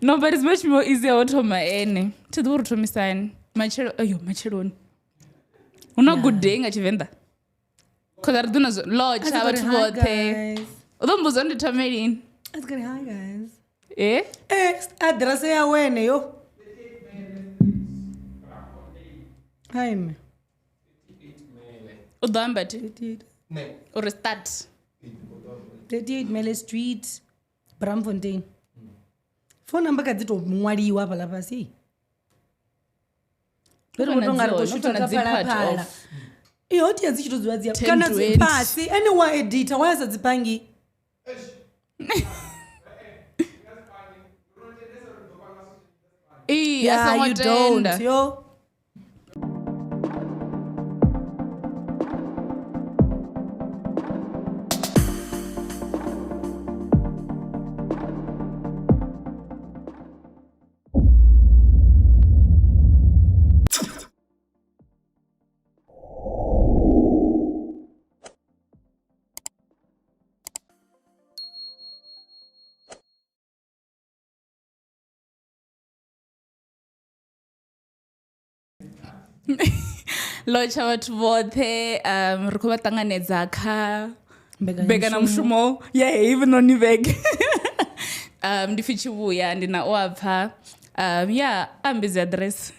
No, but it's much more easier automa ene. Tiduru to misan. Machelon. Una good day nga Venda. Cause I do not lodge how to go there. Don't buzz on the tamarin. That's good. Hi guys. Eh? Address ya wene yo. Hi me. Udambati. Or start. 38 Mele Street, Bramfontein. Phone number kadito mwadi wa pala pasi. Pero ngari ko shoot na pala. Iyo ti yanzi chito zwazi. Kana zipasi. Anyway editor why sadzipangi? Yeah, you don't. Yo. Locha watu vote rikuwa tanganeza ka bega na mshumo even on beg ndi Tshivhuya ndina oapha I'm busy address.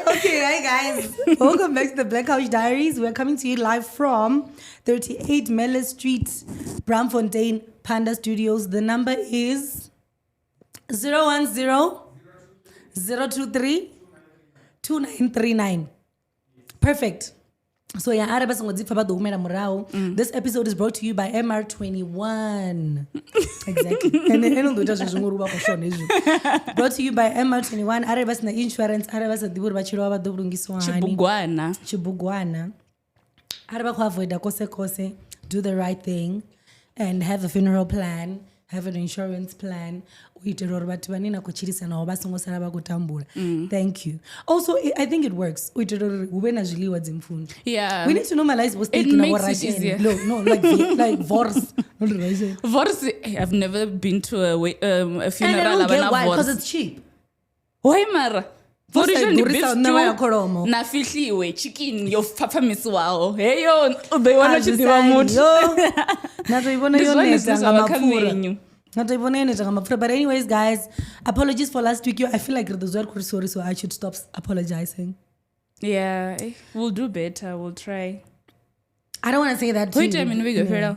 Okay, hi guys. Welcome back to the Black Couch Diaries. We're coming to you live from 38 Mele Street, Bramfontein, Panda Studios. The number is 010-023-2939. Perfect. So this episode is brought to you by MR21. Exactly. Brought to you by MR21. Arabas na insurance, arabas adibur bachiro Chibugwana. Araba kwa avoid kose. Do the right thing and have a funeral plan. Have an insurance plan. Thank you. Also, I think it works. Yeah. We need to normalize what's taking our Russian. No, like Vors. Vors, I've never been to a funeral. And I don't get why, because it's cheap. Why, Mara? Na fihliwe chicken yo pfapfamisi wao heyo ubeona chidiwa mutu But anyways, guys, apologies for last week. I feel like those were sorry, so I should stop apologizing. Yeah, we'll do better. We'll try. I don't want to say that too. Which time in we go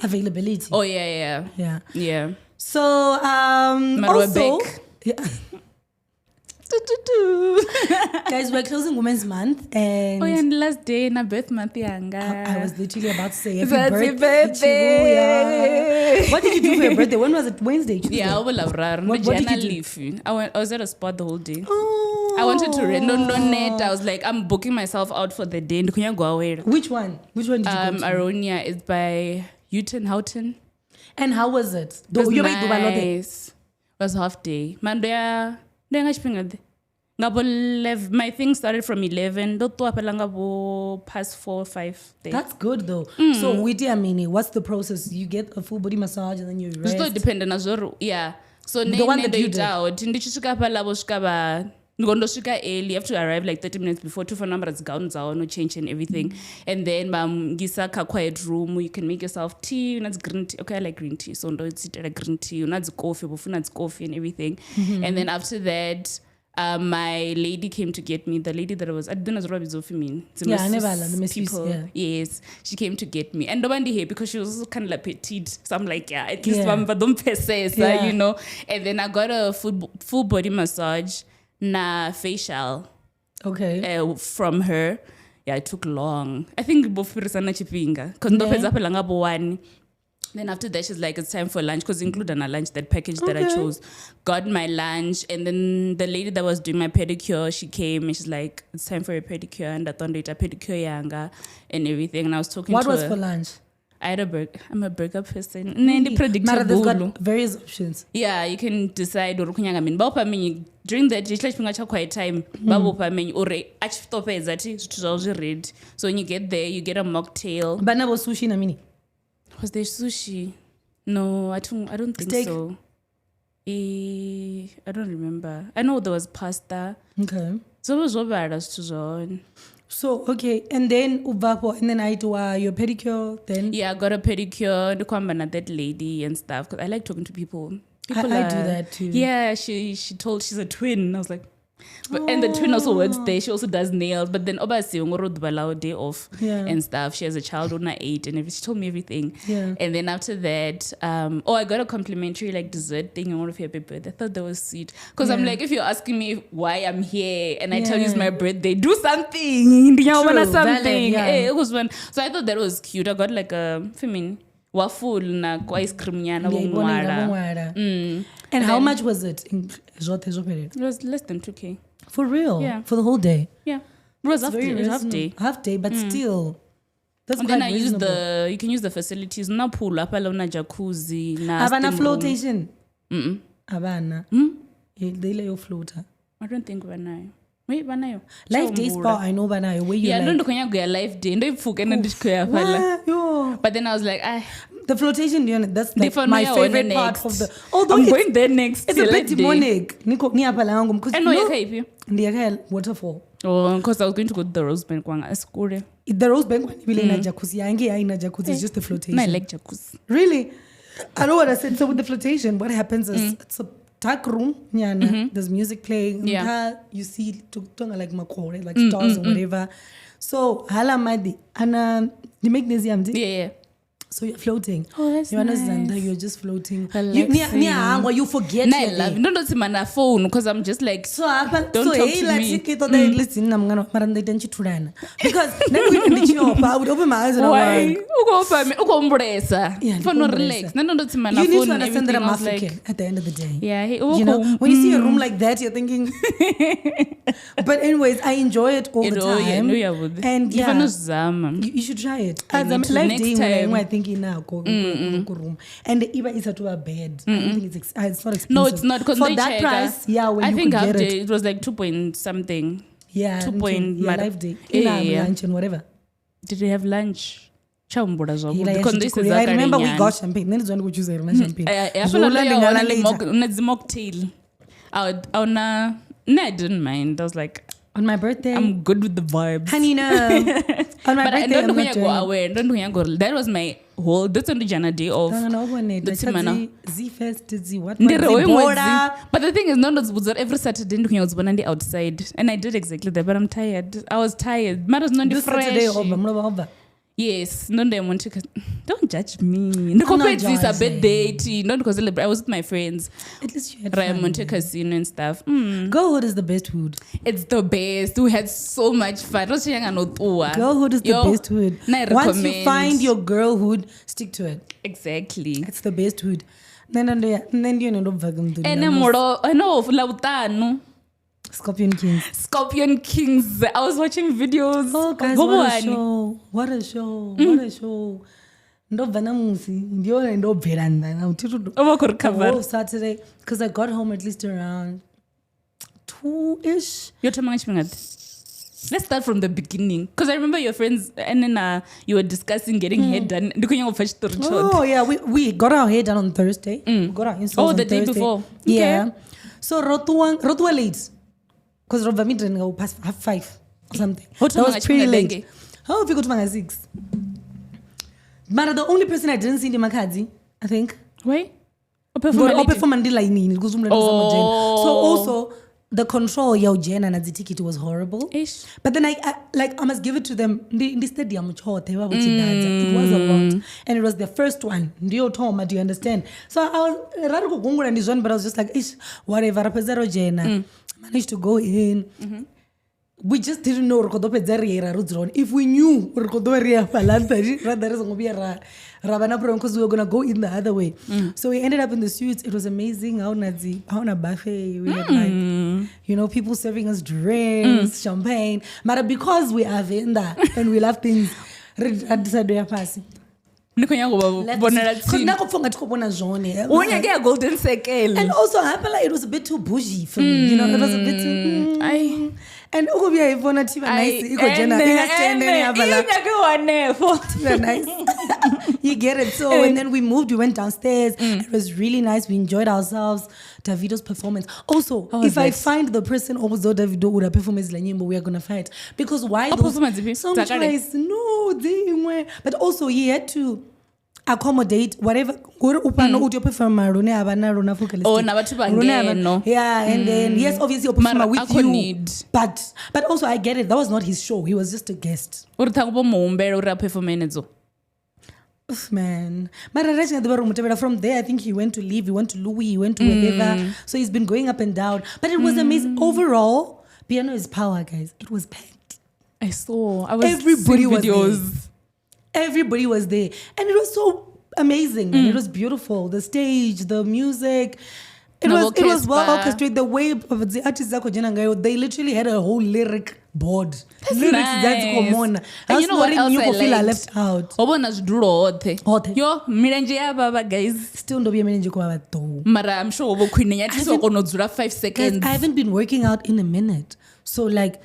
availability. Oh yeah. So also, yeah. Guys, we're closing Women's Month and and last day in a birth month yanga. I was literally about to say happy birthday. What did you do for your birthday? When was it? Wednesday? Tuesday? Yeah, I will have run. What did you do? I was at a spot the whole day. Oh. I wanted to rent on net. I was like, I'm booking myself out for the day. Which one? Which one did you go to? Aronia is by Houghton. And how was it? It was nice. It was half day. Monday. My thing started from 11. Past 4 or 5 days. That's good though. So what's the process? You get a full body massage and then you rest. It's not dependent as well. Yeah. So the one that you did. Early, you have to arrive like 30 minutes before to for numbers gowns no change and everything. And then gisa ka quiet room, you can make yourself tea, that's green tea. Okay, I like green tea. So don't sit at green tea, that's coffee and everything. And then after that, my lady came to get me. The lady that I don't know what is mean. Yeah. Yes, she came to get me. And nobody here because she was also kind of like petite. So I'm like, at least one, but don't you know. And then I got a full body massage. Na facial. Okay. From her. Yeah, it took long. I think both persona chipinga. Because then after that, she's like, it's time for lunch. Because include on a lunch, that package that I chose. Got my lunch. And then the lady that was doing my pedicure, she came and she's like, it's time for your pedicure. And I thought it a pedicure yanga and everything. And I was talking to her. What was for lunch? I had a burger. I'm a burger person. They've got various options. Yeah, you can decide. During that quiet time, so when you get there, you get a mocktail. But now sushi na mini. Was there sushi? No, I don't think Steak? so. I don't remember. I know there was pasta. Okay. So it was bad as to. So, okay. And then uvapo, and then I do your pedicure, then? Yeah, I got a pedicure, the kwambana that lady and stuff. Because I like talking to people. I do that too. Yeah, she's a twin. I was like, and the twin also works there. She also does nails. But then obviously day off and stuff. She has a child on 8 and everything. She told me everything. Yeah. And then after that, I got a complimentary dessert thing on one of her birthday. I thought that was sweet. Because I'm like, if you're asking me why I'm here and I tell you it's my birthday, do something. True, Something. valid, It was fun. So I thought that was cute. I got like a waffle na ice cream yana And how much was it in Zote? It was less than 2K. For real? Yeah. For the whole day? Yeah. It was half day. Half day, but still. That's and quite then reasonable. you can use the facilities. Na pool, up na jacuzzi, na Havana steam flotation? room. Havana. They lay your floater. I don't think banayo. Wait, banayo. Life day spa, I know banayo. Where you don't go life day. Ndo ifuke na ndishkoya pala. But then I was like, the flotation unit, that's like my favorite part of the. Although I'm going there next. It's a bit demonic. Niko ni apa langu because I know you ndiya waterfall. Oh, because I was going to go to the Rose Bank kwanga askure. The Rose Bank one ile na jacuzzi yangi haina jacuzzi, it's just the flotation. I like jacuzzi. Really? I know what I said. So with the flotation, what happens is it's a dark room, there's music playing. You see like makore, like stars or whatever. So hala madi ana the magnesium. Yeah. So you're floating. Oh, that's you understand nice. that you're just floating. You forget. I love. Don't see my phone because I'm just like. So don't talk to me. Listen, I'm gonna because I would open my eyes and I'm like, for no relax. You need to understand that I'm African at the end of the day. Yeah, you know, when you see a room like that, you're thinking. But anyways, I enjoy it all the time. And you should try it. As I'm live day when I thinking now go room and the Iba is to a bed. I don't think it's not expensive. No, it's not because for that price. Yeah, when I think half day it was like 2 point something. Yeah, 2 point live day. Lunch and whatever. Did they have lunch? I remember we got champagne. Then it's when we choose a champagne. Mocktail. I didn't mind. I was like, on my birthday, I'm good with the vibes. Honey, no. On my birthday, I don't go away. That was my whole. That's on the Jana day of. But the thing is, not every Saturday I was born on the outside, and I did exactly that. But I'm tired. I was tired. Matters not the fresh. Yes, don't judge me. This a bad date. Not because I was with my friends. At least you had fun. Casino and stuff. Girlhood is the best hood. It's the best. We had so much fun. Girlhood is the best hood. Once you find your girlhood, stick to it. Exactly. It's the best hood. Then you know, Scorpion Kings. I was watching videos. Oh, guys, what a show. Saturday, because I got home at least around 2-ish. Let's start from the beginning. Because I remember your friends, and then you were discussing getting hair done. Oh, yeah. We got our hair done on Thursday. We got our installs on the day Thursday. before. Yeah. Okay. So, Rotua late. Because Robami didn't go past 5 or something. That was pretty late. How have you got to 6? But the only person I didn't see in Makadzi, I think. Wait? So also, the control and the ticket was horrible. Ish. But then I must give it to them. In the stadium, it was a lot. And it was the first one. Do you understand? So I was but I was just like, ish, whatever. Managed to go in. We just didn't know if we knew because we were gonna go in the other way. So we ended up in the suites. It was amazing. How a buffet. We had people serving us drinks, champagne. But because we are Venda and we love things, I decided to pass. Golden circle. And also it was a bit too bougie for me. It was a bit too and You get it? So, and then we moved, we went downstairs. It was really nice. We enjoyed ourselves. Davido's performance. Also, if I find the person also Davido would have performed we are going to fight. Because why those songs? No, they were. But also, he had to accommodate whatever. Yeah, and then yes, obviously, with you. But also, I get it. That was not his show. He was just a guest. Man, but from there, I think he went to Live, he went to Louis, he went to wherever. So he's been going up and down. But it was amazing. Overall, piano is power, guys. It was packed. I was everybody was videos. There. Everybody was there. And it was so amazing. It was beautiful. The stage, the music. It was well orchestrated. The way of the artists, they literally had a whole lyric board. That's nice. That's common. And you know what else I liked? Left out. Yo, mirenje baba guys. Still no be mirenje kwa bato. Mara, I'm sure over Queen Yati so 5 seconds. I haven't been working out in a minute. So like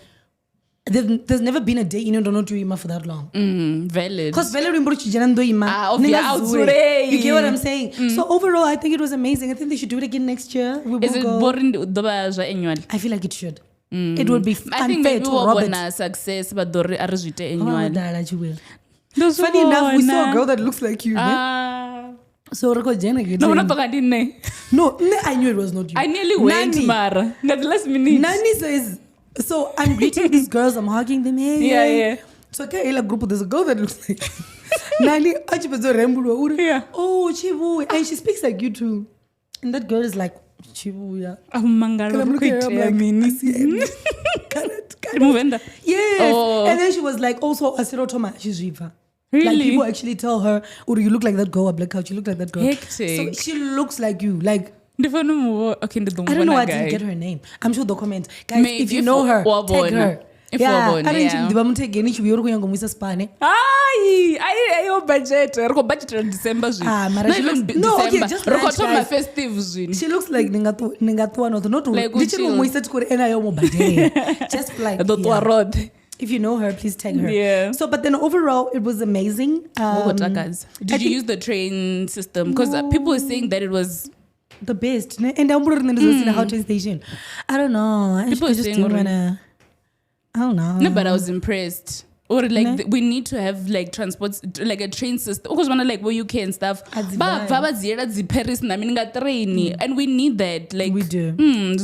there's never been a day you don't know to ima for that long. Valid. Because valid you get what I'm saying? So overall, I think it was amazing. I think they should do it again next year. Is it boring? I feel like it should. It would be unfair to Robert. Success, but funny enough, we saw a girl that looks like you. So no, I knew it was not you. I nearly went, Mara. Not the last minute. Nani says, so I'm greeting these girls, I'm hugging them. Yeah. So okay, group, there's a girl that looks like Nani. Oh, Tshivhuya, and she speaks like you too. And that girl is like Tshivhuya. Venda. Yes. And then she was like, also Asiro Toma, she's Riva. Really? Like people actually tell her, "Oh, you look like that girl at Black Couch. You look like that girl." Hectic. So she looks like you. Like I don't know. I don't know. I didn't get her name. I'm sure the comment, guys. Maybe if you know her, tag her. Yeah, I didn't take any. She will go to Spanish. I budget. Budget December. No, okay, just my festive. She looks like Ningatuano. Not like just like if you know her, please tag her. Yeah. So, but then overall, it was amazing. Did you use the train system? Because people were saying that it was the best. And I'm in a train station. I don't know. People were saying I don't know. No, but I was impressed. Or like we need to have like transports, like a train system. Because when like UK and stuff, Paris and we need that. Like we do.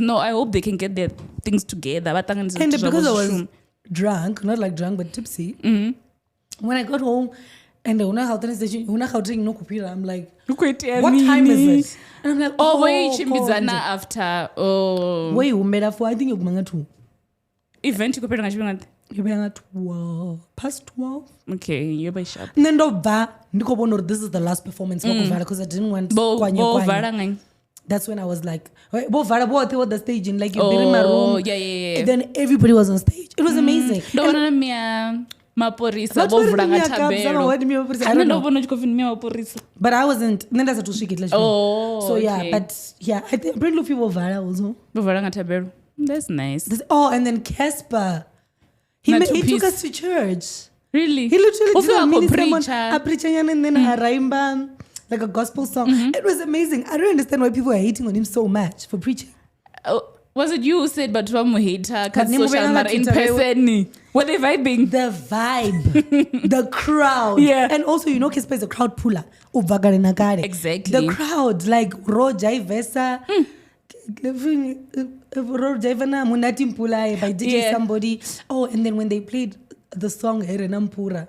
No, I hope they can get their things together. And because I was drunk, not like drunk but tipsy. When I got home and I'm like, what time is it? And I'm like, after I think you're event you could at 12 past 12. Okay, you're by sharp. This is the last performance because I didn't want that's when I was like the stage in like you've been in my room. Yeah. Then everybody was on stage. It was amazing. I don't know. But I wasn't. So yeah, but yeah, I think Brent Luffy was also. That's nice. And then Casper. He took us to church. Really? He literally did a preacher and then a raimba, like a gospel song. It was amazing. I don't understand why people are hating on him so much for preaching. Was it you who said but from hater in person? Were they vibing? The vibe. The crowd. Yeah. And also, Casper is a crowd puller. Exactly. The crowd, like Roja Vesa. By DJ somebody. And then when they played the song Erenampura.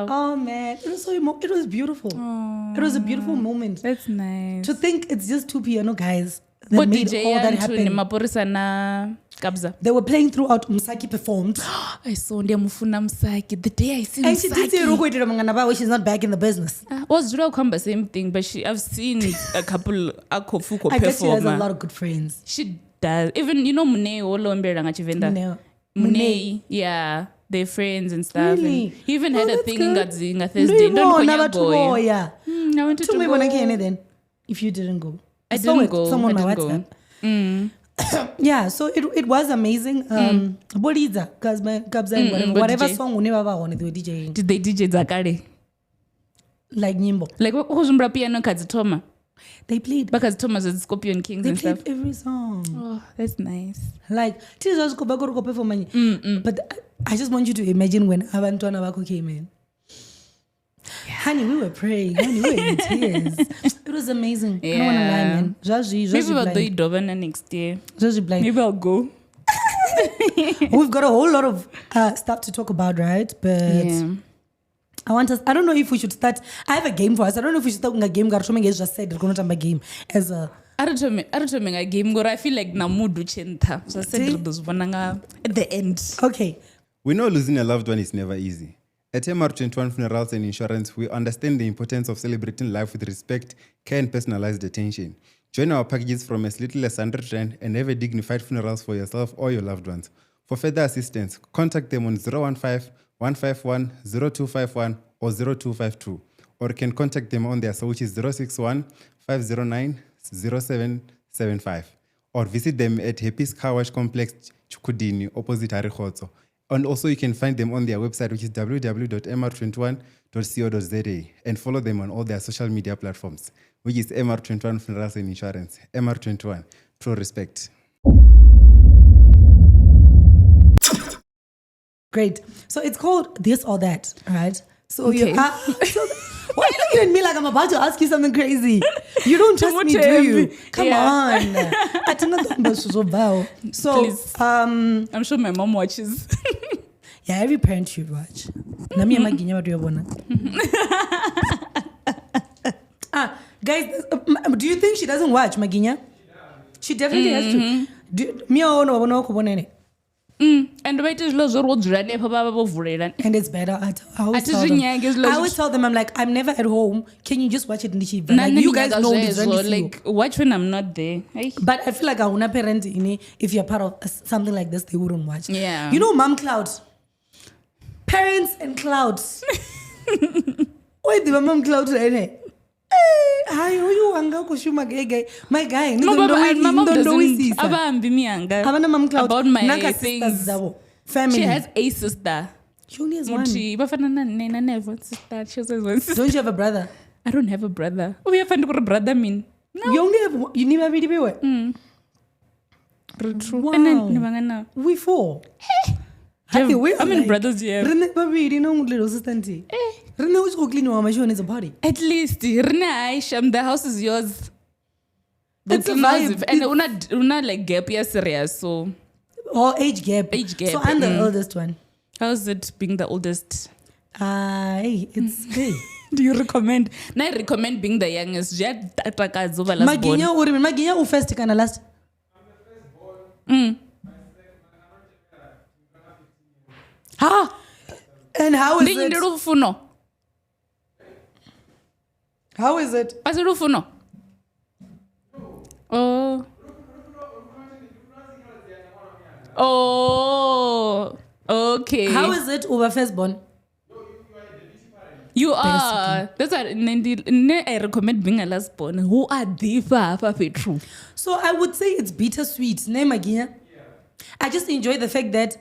Oh man, it was it was beautiful. It was a beautiful moment. That's nice. To think it's just two piano guys that made DJ all that happen. They were playing throughout. Msaki performed. I saw Msaki the day I see Msaki. And she did say she's not back in the business. Was the same thing, but I've seen a couple Akofuko perform. I guess she has a lot of good friends. She does. Even Mudau Venda. Mudau, yeah. They're friends and stuff. Really? And he even had a thing in Thursday. Don't go. I wanted to go. Then if you didn't go. I didn't go. Someone on WhatsApp. Yeah, so it was amazing. Boliza, whatever song they were DJing. Did they DJ Zakari? like nyimbo. Like ukuzvimbira piano kadzitoma. They played. Bakadzitoma zveScorpion Kings They and played stuff. every song. Oh, that's nice. Like, but I just want you to imagine when Abantwana Bako came in. Honey, we were praying. Honey, we were in tears. It was amazing. Yeah. I don't want to lie, man. Maybe we'll do it Dovana next year. Maybe I'll go. We've got a whole lot of stuff to talk about, right? But I don't know if we should start. I have a game for us. I don't know if we should start with a game. Garshoming has just said, we're going to game as a. I don't know a game. I feel like namudu chenta. So I said those vananga at the end. Okay. We know losing a loved one is never easy. At MR21 Funerals and Insurance, we understand the importance of celebrating life with respect, care, and personalized attention. Join our packages from as little as 100 Rand and have a dignified funerals for yourself or your loved ones. For further assistance, contact them on 015-151-0251 or 0252. Or you can contact them on their cell, which is 061-509-0775. Or visit them at Happy's Car Wash Complex, Chukudini, opposite Harikhoto. And also you can find them on their website, which is www.mr21.co.za, and follow them on all their social media platforms, which is MR21 Funerals and Insurance. MR21, true respect. Great. So it's called This or That, right? So Okay. why are you looking at me like I'm about to ask you something crazy? You don't trust me, do you? Come on. So, Please. I'm sure my mom watches. yeah, every parent should watch. Nami amaginya watu yabona. Guys, do you think she doesn't watch Maginya? She definitely has to. And wait till those roads run and it's better. I always tell them. I'm like, I'm never at home. Can you just watch it in the TV? Like, you guys know this like watch when I'm not there. But I feel like a parent, if you're part of something like this, they wouldn't watch. Yeah. You know, mom clouds. Parents and clouds. Wait, the mom clouds right here. Hi, who you anga kushuma gay? My guy, no, but my mom doesn't. About my things. Family. She has a sister. She only has one. She has one sister. Don't you have a brother? I don't have a brother. Oh, we have a brother. Mean no. You only have. You never really be what? True. Wow. We four. How many brothers do you have? Little sister. At least, the house is yours. It's a vibe. And una like gap year serious, so. Or age gap. So I'm the oldest one. How's it being the oldest? It's hey. Do you recommend? No, I recommend being the youngest. Maginya who first kind of last. Ha! And how is it? How is it? Oh, okay. How is it over firstborn? You are. That's why I recommend being a last born. Who are the true? So I would say it's bittersweet. I just enjoy the fact that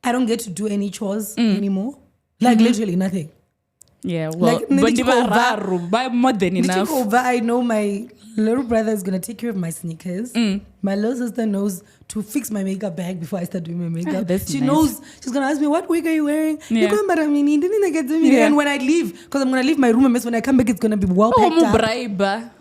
I don't get to do any chores anymore. Like literally nothing. Yeah, well, like, but more than enough. I know my little brother is going to take care of my sneakers. My little sister knows to fix my makeup bag before I start doing my makeup. She knows. She's going to ask me, what wig are you wearing? Yeah. And when I leave, because I'm going to leave my room a mess, when I come back, it's going to be well packed up.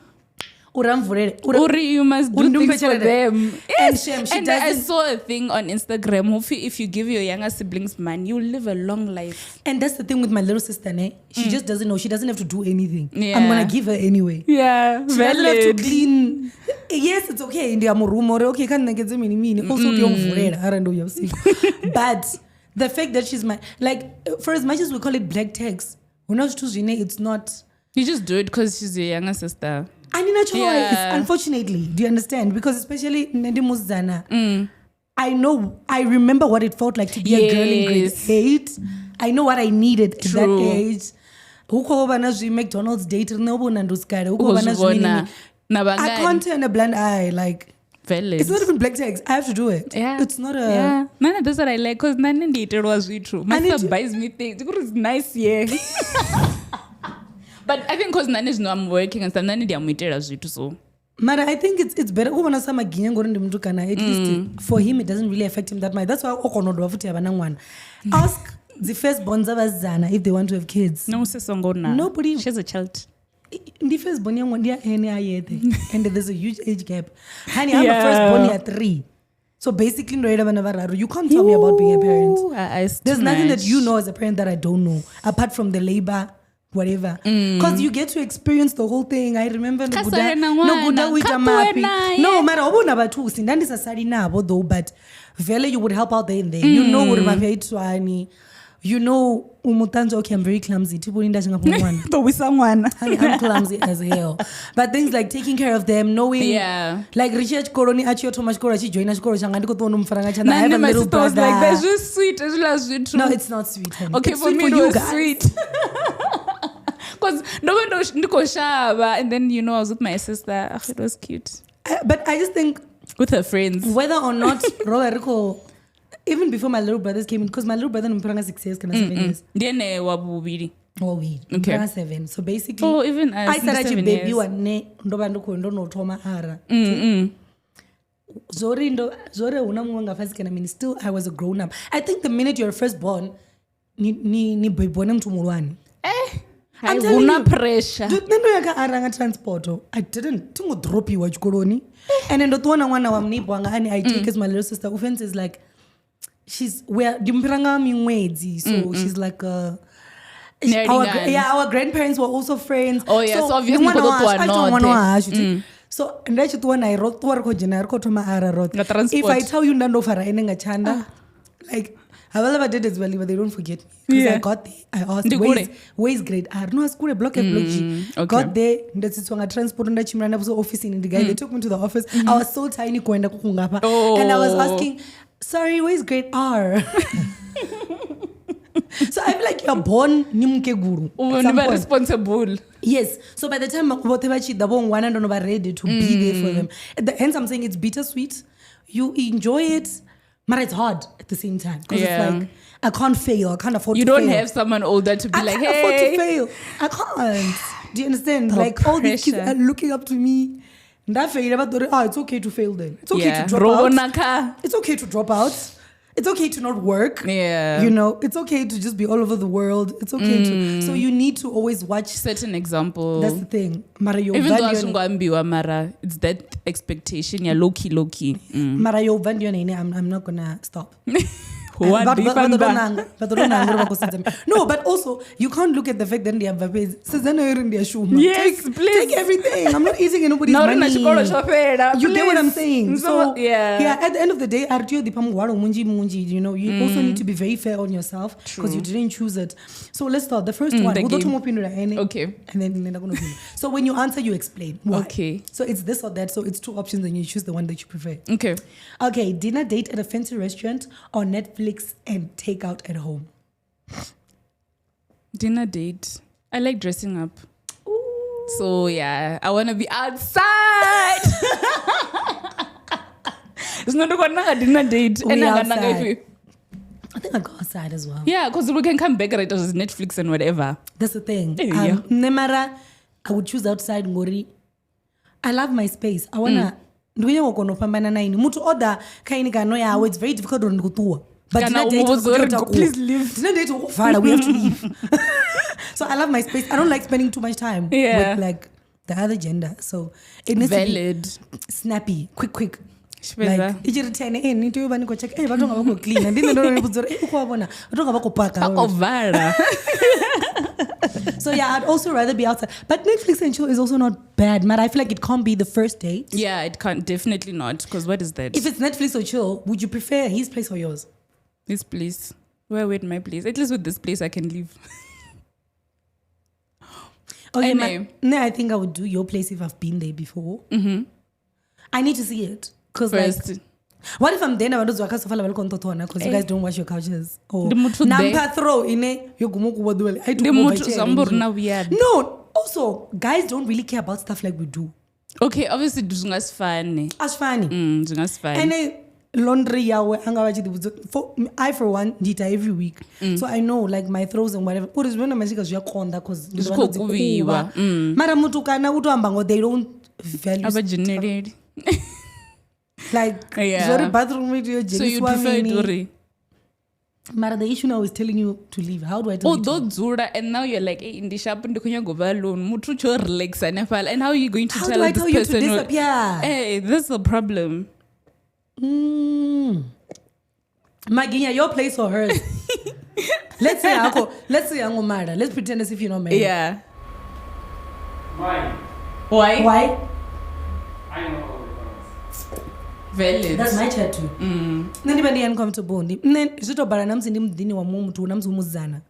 You must do things for them. Yes. And I saw a thing on Instagram. If you give your younger siblings money, you'll live a long life. And that's the thing with my little sister. She just doesn't know. She doesn't have to do anything. Yeah. I'm going to give her anyway. Yeah. She doesn't have to clean. Yes, it's okay. In the room. Okay, can't get me. Also, but the fact that she's my, like, for as much as we call it black tax, it's not. You just do it because she's your younger sister. I need a choice, unfortunately. Do you understand? Because especially Nandi Muzana, I remember what it felt like to be a girl in grade 8. I know what I needed at that age. McDonald's date. I can't turn a blind eye. Like, it's not even black tags. I have to do it. Yeah. It's not a... Yeah. Nana, that's what I like. Because Nana dated was really true. My sister buys me things. It's nice, yeah. But I think because nani know I'm working and stuff, nani ndiyamuitira zvitu so. Mara, I think it's better kubona samaginya ngori ndimtu kana at least for him it doesn't really affect him that much. That's why okonodwa futhi yabana ngwana. Ask the first born abazana if they want to have kids. No sesongona. Nobody. She's a child. The first born young one dia ene ayete and there's a huge age gap. Honey, I'm a first born at 3. So basically you can't tell me about being a parent. There's nothing that you know as a parent that I don't know apart from the labor whatever, because you get to experience the whole thing. I remember no matter obuna bathu sindandisasali nabo though, but vele you would help out there and there. You know uri you know umutanzo. Okay, I'm very clumsy. I'm clumsy as hell. But things like taking care of them, knowing like research koroni achio to much kora join us kora changa ndiko tono mfaranga chana. I have a little brother. Like that's just sweet as well as sweet. No, it's not sweet. Honey. Okay, it's for sweet me for it was guys. sweet. Because ndiko shaba, and then I was with my sister. Oh, it was cute. But I just think with her friends, whether or not Roberto, even before my little brothers came in, because my little brother mpanga 6 years, 7 years. Then wabubiri. Oh, we. Okay. 7. So basically, even I started a baby years. one ne ndoba ndoko no trauma ara. Zore unamuanga fasika na mini. Still, I was a grown up. I think the minute you're first born, ni baby mtu mulwani. I'm telling you, pressure. Nendo yaka aranga transporto. I didn't. Tungo drop you wachukoloni. And then dotwana wana wa mnibwanga ani I take as my little sister. Offense is like, we're dimpiranga mingwezi. So she's like our grandparents were also friends. Oh yeah, so obviously so ndachi tuona I wrote to general kotoma ara wrote. If I tell you Ntando fara enenga chanda, like I will never did as well, but they don't forget me. Because I got there, I asked, where's grade R? No, I was block F, block G. Okay. Got there, that's it, so I transported that chimney, I was office in the guy, they took me to the office. I was so tiny, and I was asking, sorry, where's grade R? So I feel like you're born nimke guru. Never responsible. Yes. So by the time whatever she the one I don't know ready to be there for them. At the end, I'm saying it's bittersweet. You enjoy it, but it's hard at the same time. Because it's like I can't fail. I can't afford to fail. You don't have someone older to be I like, can't afford to fail. I can't. Do you understand? The like all these kids pressure. are looking up to me. It's okay to fail then. It's okay to drop out. It's okay to drop out. It's okay to not work. Yeah. You know, it's okay to just be all over the world. It's okay to. So you need to always watch certain examples. That's the thing. Mara even though Mara, it's that expectation. Yeah, low key. Mara I'm not gonna stop. No, but also you can't look at the fact that they have babies. Yes, please take everything. I'm not eating anybody's money. You get what I'm saying? So yeah. At the end of the day, you know, you also need to be very fair on yourself because you didn't choose it. So let's start. The first one. Okay. And then so when you answer, you explain why. Okay. So it's this or that. So it's 2 options, and you choose the one that you prefer. Okay. Okay. Dinner date at a fancy restaurant or Netflix and take out at home? Dinner date. I like dressing up. Ooh. So yeah, I want to be outside. It's not a dinner date. I think I go outside as well. Yeah, because we can come back right as Netflix and whatever. That's the thing. Yeah. Nemara, I would choose outside ngori. I love my space. I wanna mutu order kaini kano yawe. It's very difficult to go. But please leave. We have to leave. So I love my space. I don't like spending too much time with like the other gender. So it needs to be snappy, quick. Like need to go check. Hey, go clean. And then so yeah, I'd also rather be outside. But Netflix and chill is also not bad, man. I feel like it can't be the first date. Yeah, it can't. Definitely not. Because what is that? If it's Netflix or chill, would you prefer his place or yours? This place. Where with my place? At least with this place I can live. Okay, I think I would do your place if I've been there before. I need to see it. Because like, what if I'm there and because you guys don't wash your couches? Or number throw in weird. No, also guys don't really care about stuff like we do. Okay, obviously it's fun. As funny. It's fun. And laundry yawe I for one ndita every week so I know like my throws and whatever uri zvino mashika zviyakonda cause kuviwa mara mutu kana utoamba ngo they don't value abagenerate like sorry bathroom with so you prefer it mara the issue now is telling you to leave. How do I tell you dzura and now you're like hey ndishapo ndikunyagovha alone mutu cho relax anafala and how are you going to tell this person to disappear? Hey, that's a problem. Maginya, your place or hers? Let's say Uncle Mara. Let's pretend as if you're not married. Yeah. Why? I know all the comments. Valid. That's my chat too. Anybody uncomfortable? Then is it about an amzindini wa mumu namzu muzana?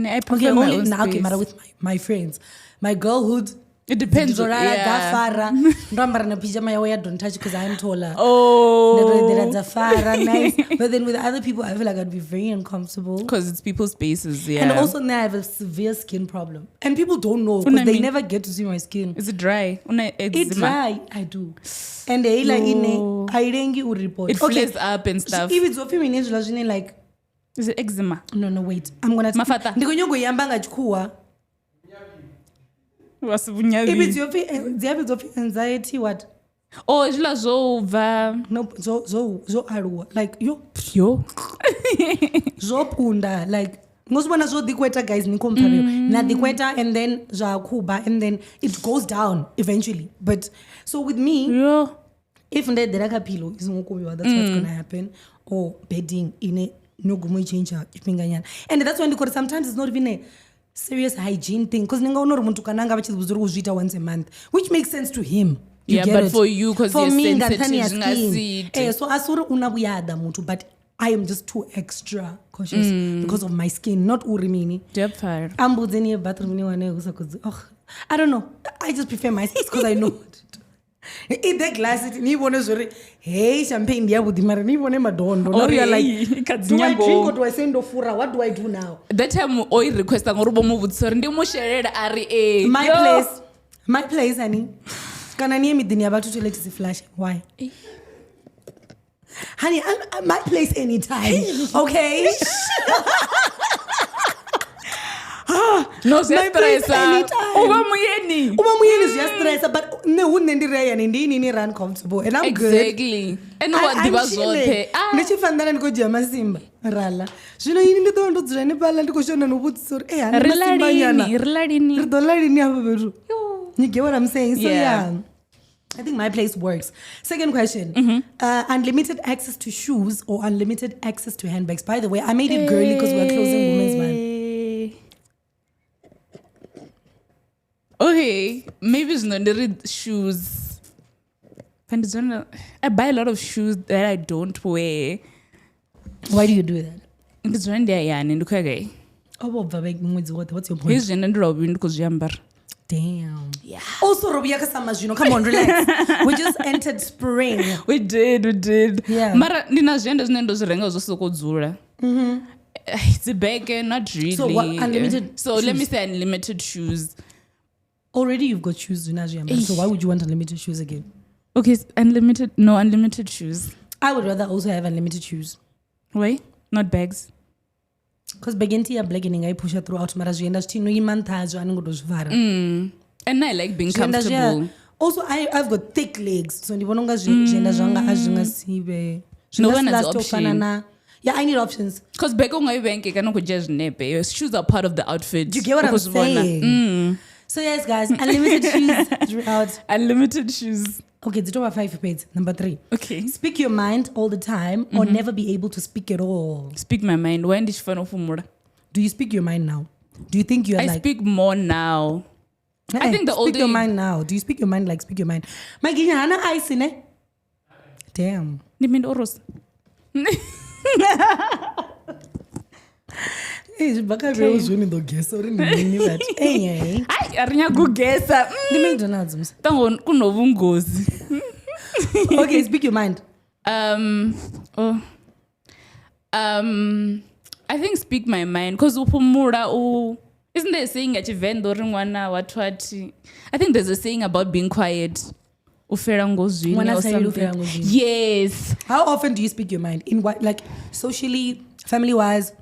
I prefer my own space. Okay, Mara with my friends, my girlhood. It depends. Dafara. Ndambara na pijama yawe ya don't touch because I'm taller. Oh. Dafara, nice. But then with other people, I feel like I'd be very uncomfortable. Because it's people's spaces, yeah. And also now I have a severe skin problem. And people don't know because they never get to see my skin. Is it dry? It's dry. I do. And they like I dengue would report. It flares up and stuff. If it's feminine, like is it eczema? No, wait. I'm gonna Mafata. Ndikonyogo yambanga chikuwa. If it's your anxiety, what? Oh, it's like no, so arua. Like yo punda. Like ngosibona zo dikweta guys ni compare na dikweta and then za kuba and then it goes down eventually. But so with me, if there are pillow is that's what's gonna happen. Or bedding in a no gumo change and that's when because sometimes it's not even a serious hygiene thing because ninga uno muntu kananga vachizuzuru kuzvita once a month which makes sense to him. But for you because you're sensitive so asuri unabuyada muntu but I am just too extra cautious because of my skin not urimini. Ambuzeni e bathroom ni wane usakuzi. I don't know. I just prefer my space because I know in the glass it ni bone zori hey champagne dia budimara ni bone madondo now you are like do I drink or do I send ofura what do I do now that time oi request ngorubo muvutsori ndi musherera ari my place honey kana ni midini abantu to let it flash why honey I'm my place anytime okay no stressa uba muyeni stressa but ne unendireya ndini ni run comfortable and I'm exactly. And what divazothe ndichifandana ndikojama simba rala zvino ini nditondo dzira nepala ndikoshona novutsori rilarini avo veru you get what I'm saying so yeah I think my place works. Second question. Unlimited access to shoes or unlimited access to handbags? By the way, I made it girly because we're closing Women's Month. Okay, maybe it's not the shoes. I buy a lot of shoes that I don't wear. Why do you do that? Because when they're young, what's your point? Damn. Yeah. Also, Robiaka Samajino, come on, relax. We just entered spring. We did. Yeah. Mara nina zenda zinendo zirenga zosoko dzura. It's a bag, not really. So what, unlimited So shoes? Let me say unlimited shoes. Already you've got shoes, so why would you want unlimited shoes again? Okay, unlimited shoes. I would rather also have unlimited shoes. Why? Not bags. Because begenti ya blackening I push throughout mara zvienda zvichino imantazo anongodozvivara. And I like being comfortable. Also I've got thick legs so ndivona unga zvienda zvanga azvingasive. No one has option. Yeah, I need options. Because beko ngaivenke kanokudya zvinepe. Your shoes are part of the outfit. Do you get what I'm saying? So yes guys, unlimited shoes throughout. Unlimited shoes. Okay, it's over 5 pages. Number 3. Okay. Speak your mind all the time or never be able to speak at all. Speak my mind. When did you Do you speak your mind now? Do you think you are I speak more now. I think the older speak your mind now. Do you speak your mind like speak your mind? Maginya hana ice in it. Damn. You mean oros? Hey, baka veo zuni do guessa uri nini that. Hey. Ai, arinya kugesa. Ndime donadzimsa. Tango kunovungozi. Okay, speak your mind. I think speak my mind because upumura isn't there a saying at Venda ringwana watwati? I think there's a saying about being quiet. ufera ngozwini When I or say something. ufera ngozwini. Yes. How often do you speak your mind? In what, like socially, family-wise,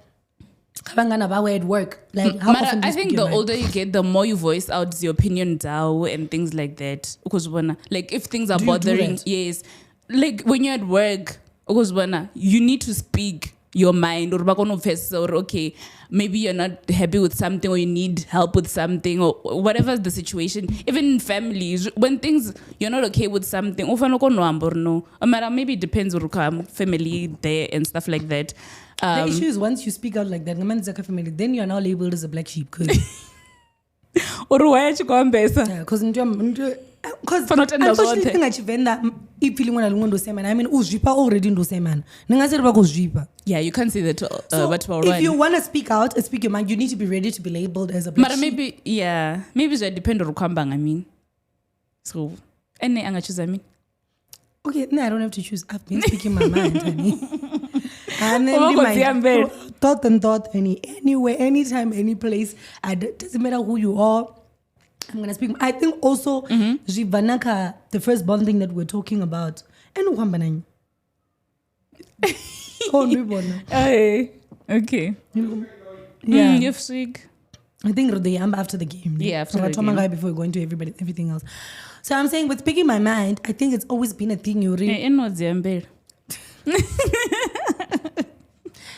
at work? Like how Mara, often do you I speak think your the mind? older you get, the more you voice out your opinion down and things like that. Because like if things are Do you do bothering, that? yes. Like when you're at work, because you need to speak your mind or okay, maybe you're not happy with something or you need help with something or whatever the situation. Even in families, when things you're not okay with something, maybe it depends on family there and stuff like that. The issue is once you speak out like that, family, then you're now labeled as a black sheep. Or why you go Because For not unfortunately thing at Venda, if feeling when I mean uzvipa already ndo semana. Ningaseriba kuzvipa. yeah, you can't say that So but if you want to speak out and speak your mind, you need to be ready to be labeled as a black but sheep. maybe it depends on ukambang, I mean. So ene angachoose, I mean. Okay, no, I don't have to choose. I've been speaking my mind, honey. And then Oh, my thought, honey. Anywhere, anytime, any place. Doesn't matter who you are. I'm gonna speak. I think also Jivanaka, the first bond thing that we're talking about. And Wambanang. Oh, Hey, okay. yeah. You've sick. I think Rodeyamba after the game. Yeah, after the Ratomanga game. before going to everything else. So I'm saying with speaking my mind, I think it's always been a thing you really.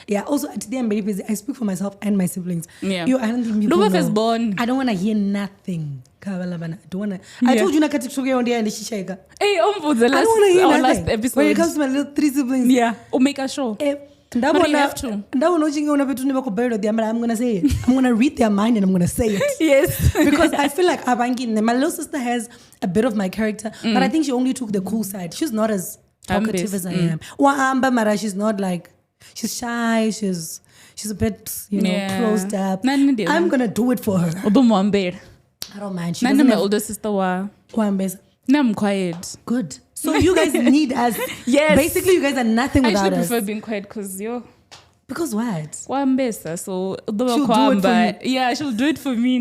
Yeah, also today I'm very busy. I speak for myself and my siblings. Yeah. I don't think people Luma know. is born. I don't want to hear nothing. I don't want to. I told you na kati kutoka on there and shishega. Hey, the I don't want to hear our nothing. last episode. When it comes to my little 3 siblings. Yeah, or make a show. But you have to. I'm going to read their mind and I'm going to say it. Yes. Because I feel like my little sister has a bit of my character, but I think she only took the cool side. She's not as talkative as I am. Amba Mara, she's not like, she's shy, she's a bit, closed up. I'm going to do it for her. I don't mind. She doesn't my have older sister I'm quiet. good. So you guys need us. Yes. Basically, you guys are nothing I without actually us. prefer being quiet because Because what? so She'll do it for you. yeah, she'll do it for me.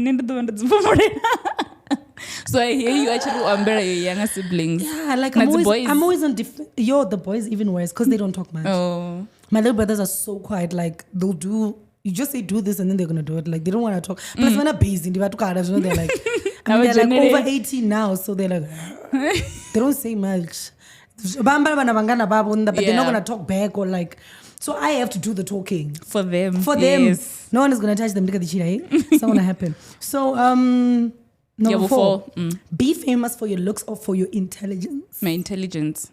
So I hear you actually umbrella your younger siblings. Yeah, like Not I'm the always, boys. on the boys even worse because they don't talk much. Oh. My little brothers are so quiet. Like they'll do, you just say do this and then they're gonna do it. Like they don't want to talk. Plus when they're busy, they're like, they're like, they're like over 18 now, so they're like, they don't say much. But they're not gonna talk back or like. So I have to do the talking For them. for them. Yes. No one is gonna touch them. Look at the cheetah. It's not gonna happen. So number 4, be famous for your looks or for your intelligence. My intelligence.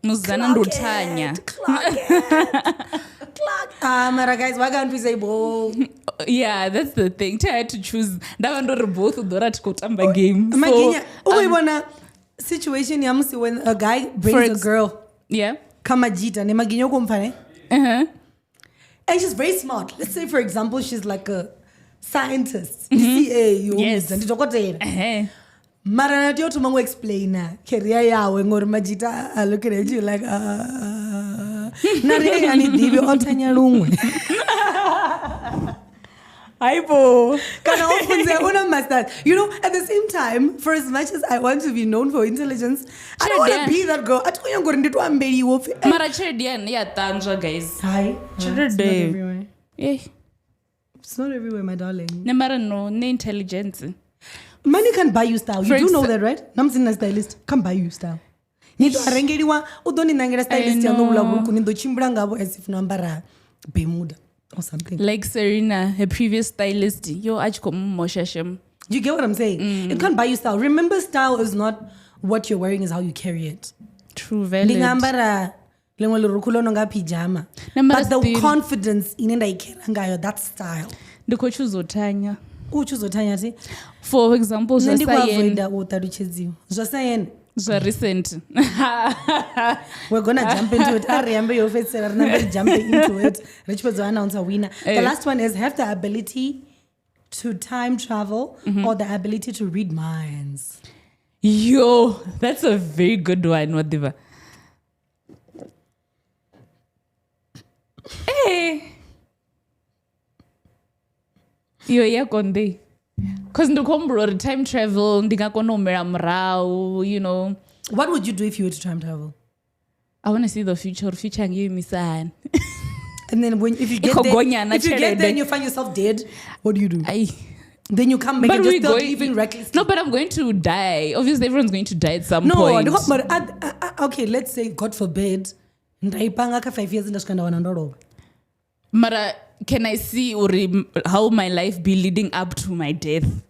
Muzana ndotanya. Mara guys, why can't we say both? Yeah, that's the thing. I had to choose. That one or both of the kutamba game. Magina, we wanna situation yamsi when a guy brings a girl. Yeah. Kama jita, ne maginyo kumfane. Uh-huh. And she's very smart. Let's say, for example, she's like a scientist. CA, Yes. Yes. Mara natio tumango explainer. Career yawe ngor majita are looking at you like nare ani dibi ontanya lungwe. Aibo. Kana ofunze una masters. At the same time, for as much as I want to be known for intelligence, I don't want to be that girl. Atukunya ngor nditu ambeli wofi. Mara chedian ya tanja guys. Hi. It's not everywhere. Eh. It's not everywhere, my darling. Ne mara no ne intelligence. Money can buy you style. You For do know that, right? Namsina stylist can buy you style. Nido arengeriwa udoni nangera stylist ya ngobula buku nido chimbra ngabo as if nambara Bermuda or something. Like Serena, her previous stylist. Yo achko moshashem. You get what I'm saying? It can't buy you style. Remember, style is not what you're wearing, is how you carry it. True, valid. Ningambara lengolo rukulo nonga pijama. Nambara But the still- confidence inenda ikerangayo, that's style. Ndiko choose otanya. Uchuzo tanyati. For example, Nendiko Zasayen. avoida utarucheziyo. Zasayen. So recent. We're gonna jump into it. Remember your face, remember jumping into it. Rich was announce a winner. The last one is have the ability to time travel or the ability to read minds. Yo, that's a very good one, whatever. Hey. Yo, yeah, Konde. Because ndikombro time travel, ndingakona umera mrau, you know. What would you do if you were to time travel? I want to see the future. Future ngiyimisana. And then if you get there and you find yourself dead, what do you do? Then you come back and just start living recklessly. No, but I'm going to die. Obviously, everyone's going to die at some point. No, but okay, let's say, God forbid, ndaipanga ka 5 years ndashikanda wanandoroba. Mara, can I see how my life be leading up to my death?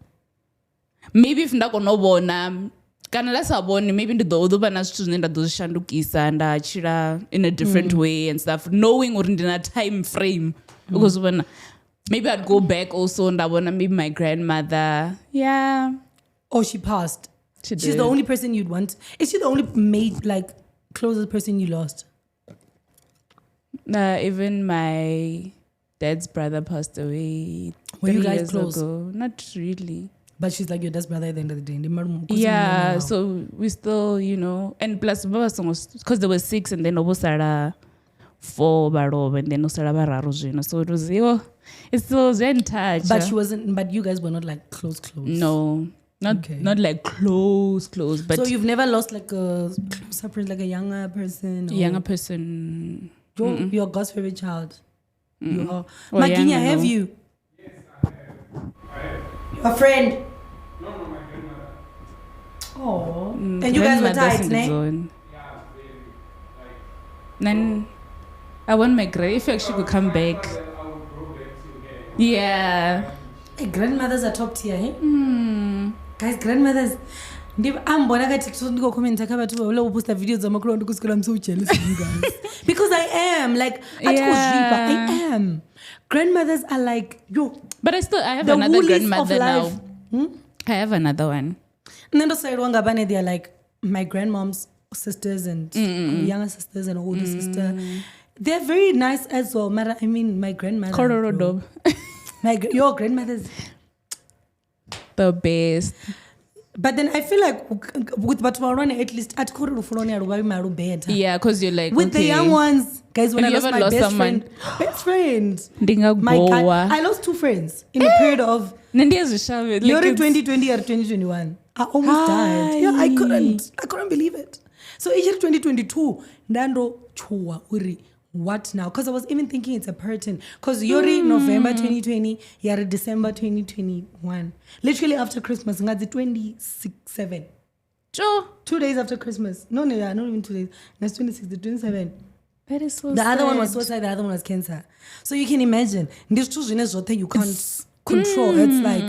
Maybe if ndakonobona, kana lasaboni, maybe ndodoba na zwithu zwine ndadozishandukisa ndachira in a different way and stuff, knowing uri ndina time frame. Because maybe I'd go back also and I want to meet my grandmother. Yeah. Oh, she passed. She's the only person you'd want. Is she the only closest person you lost? Even my dad's brother passed away. Were you guys close? Ago. Not really. But she's like your dad's brother at the end of the day. Yeah, so we still, you know, and plus because there were 6 and then Obosara 4 barob and then Osara Bararos, you know. So it was it's still in touch. But she wasn't. But you guys were not like close. No, not like close. But so you've never lost like a closer friend, like a younger person. Younger person. You're God's favorite child. You are. Well, Maginia, have you? Yes, I have. A friend. No, my grandmother. Oh. And you guys were tight, ne? Yeah, very. Then I want my if you actually could come back. I would go back to her. Yeah. Hey, grandmothers are top tier, eh? Guys, grandmothers. I'm post videos I'm so jealous of you guys. Because I am I am. Grandmothers are like but I have another grandmother now. I have another one. Nando side they are like my grandmom's sisters and younger sisters and older sister. They're very nice as well. I mean, my grandmother. Your grandmothers. The best. But then I feel like with Batwarone, at least at Kuru better. Yeah, because you're like with the young ones, guys. When I lost my best friend, I lost 2 friends in a period of. You're in 2020 or 2021. I almost died. Yeah, I couldn't believe it. So year 2022, Ntando chua uri. What now? Because I was even thinking it's a pattern. Because you're in November 2020, you're in December 2021. Literally after Christmas, it's 26/7. Sure. 2 days after Christmas. No, not even 2 days. That's 26, 27. That is so The sad. other one was suicide, the other one was cancer. So you can imagine. These two you can't control. It's like...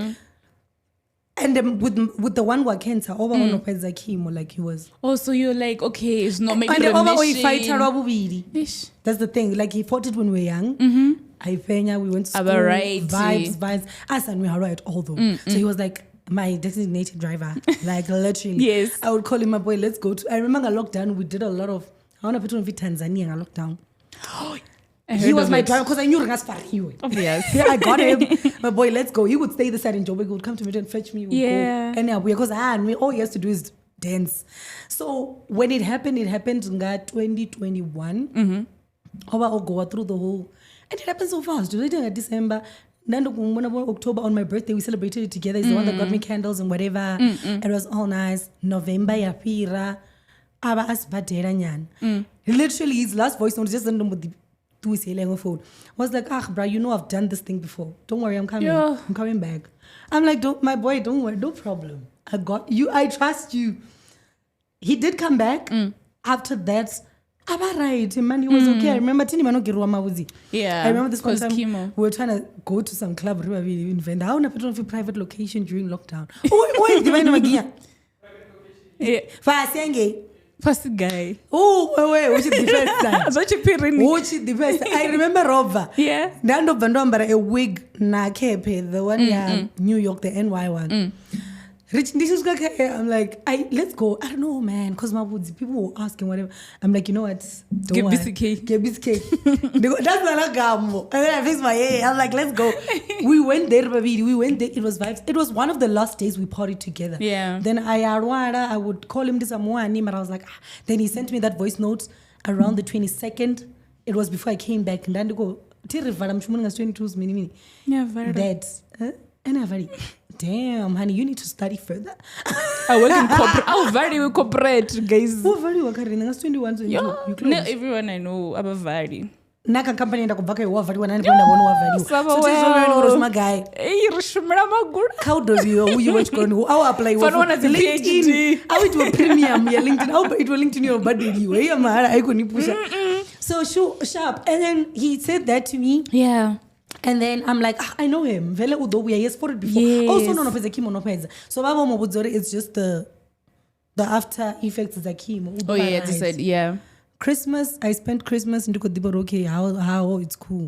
And then with the one who had cancer, over one of his chemo, like he was. Oh, so you're like, okay, it's not maybe and remission. That's the thing. Like he fought it when we were young. We went to school. Vibes. Us and we are right, although. So he was like my designated driver. Like literally. Yes. I would call him my boy, let's go to. I remember lockdown, we did a lot of. I want to put on Tanzania in lockdown. He was my driver because I knew Raspario. Obvious. Yeah, I got him. My boy, let's go. He would stay the side in Joburg. He would come to me and fetch me. Yeah. And because all he has to do is dance. So when it happened in 2021. I'll go through the whole. And it happened so fast. December. Then October on my birthday, we celebrated it together. It's the one that got me candles and whatever. It was all nice. November, yapira. Aba asbadera nyan. Literally, his last voice note just with the phone. I was like, bro, you know I've done this thing before. Don't worry, I'm coming. Yeah. I'm coming back. I'm like, my boy, don't worry, no problem. I got you. I trust you. He did come back. After that, right, man, he was okay. I remember yeah. I remember this one time chemo. we were trying to go to some club in Venda. I want to put on a private location during lockdown. Oh, yeah. First guy. Oh, wait, which is the first time? Which is the first time? I remember Robert. Yeah. Ntando Bandambara, a wig na kepe, the one New York, the NY one. Rich, this is I'm like, let's go. I don't know, man, because my woods, people were asking whatever. I'm like, you know what? Get BCK. That's not a gamble. And then I fixed my hair. I'm like, let's go. We went there, baby. We went there. It was vibes. It was one of the last days we partied together. Yeah. Then I would call him this Amuani, but I was like, Then he sent me that voice note around the 22nd. It was before I came back. And then to go, I'm 22 minutes. Yeah, very. That. And I very. damn, honey, you need to study further. I work in corporate. Oh, very corporate, guys. Oh, very wakari. Nanga 21 so Yeah, you no, close. everyone I know about very. Naka company nda kubva kai wa very wanani panda bono wa very. Sava So this well. is my guy. Hey, rishumira magura. How do you watch going? I'll apply Fun one as a LinkedIn. PhD. I'll do a premium yeah LinkedIn. I'll it will LinkedIn your body anyway. Yeah, man, I couldn't push it. So sharp. And then he said that to me. Yeah. And then I'm like, I know him. Vele udo we yes for it before. Yes. Also no peza chemo no peza. So baba mo budzore it's just the after effects of the chemo. Oh yeah, they said yeah. Christmas, I spent Christmas in Dibor okay, how it's cool.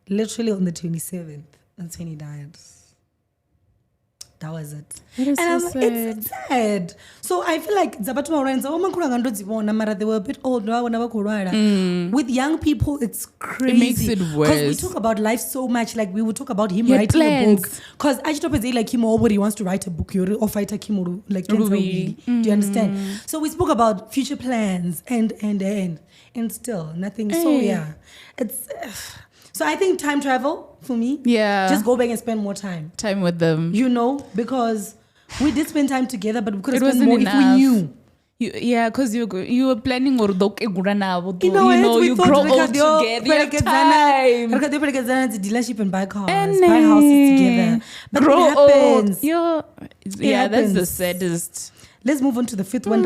Literally on the 27th. That's when he died. That was it. That is and so I'm sad. It's sad. So I feel like Zabatuma Renza, they were a bit old. With young people, it's crazy. It makes it worse. Because we talk about life so much. Like we would talk about him He had writing a plans. book. Because I just say like him he wants to write a book or fight a Kimuru like Ruby. Do you understand? So we spoke about future plans and still nothing. So yeah, it's so I think time travel for me. Yeah. Just go back and spend more time. Time with them. You know, because we did spend time together, but we could have It spent wasn't more enough. if we knew. Yeah, because you were planning or You know, you grow old together. You have time. Time. To dealership and buy cars, And buy houses together. But grow it happens. old. Yeah, that's the happens. saddest. Let's move on to the fifth one.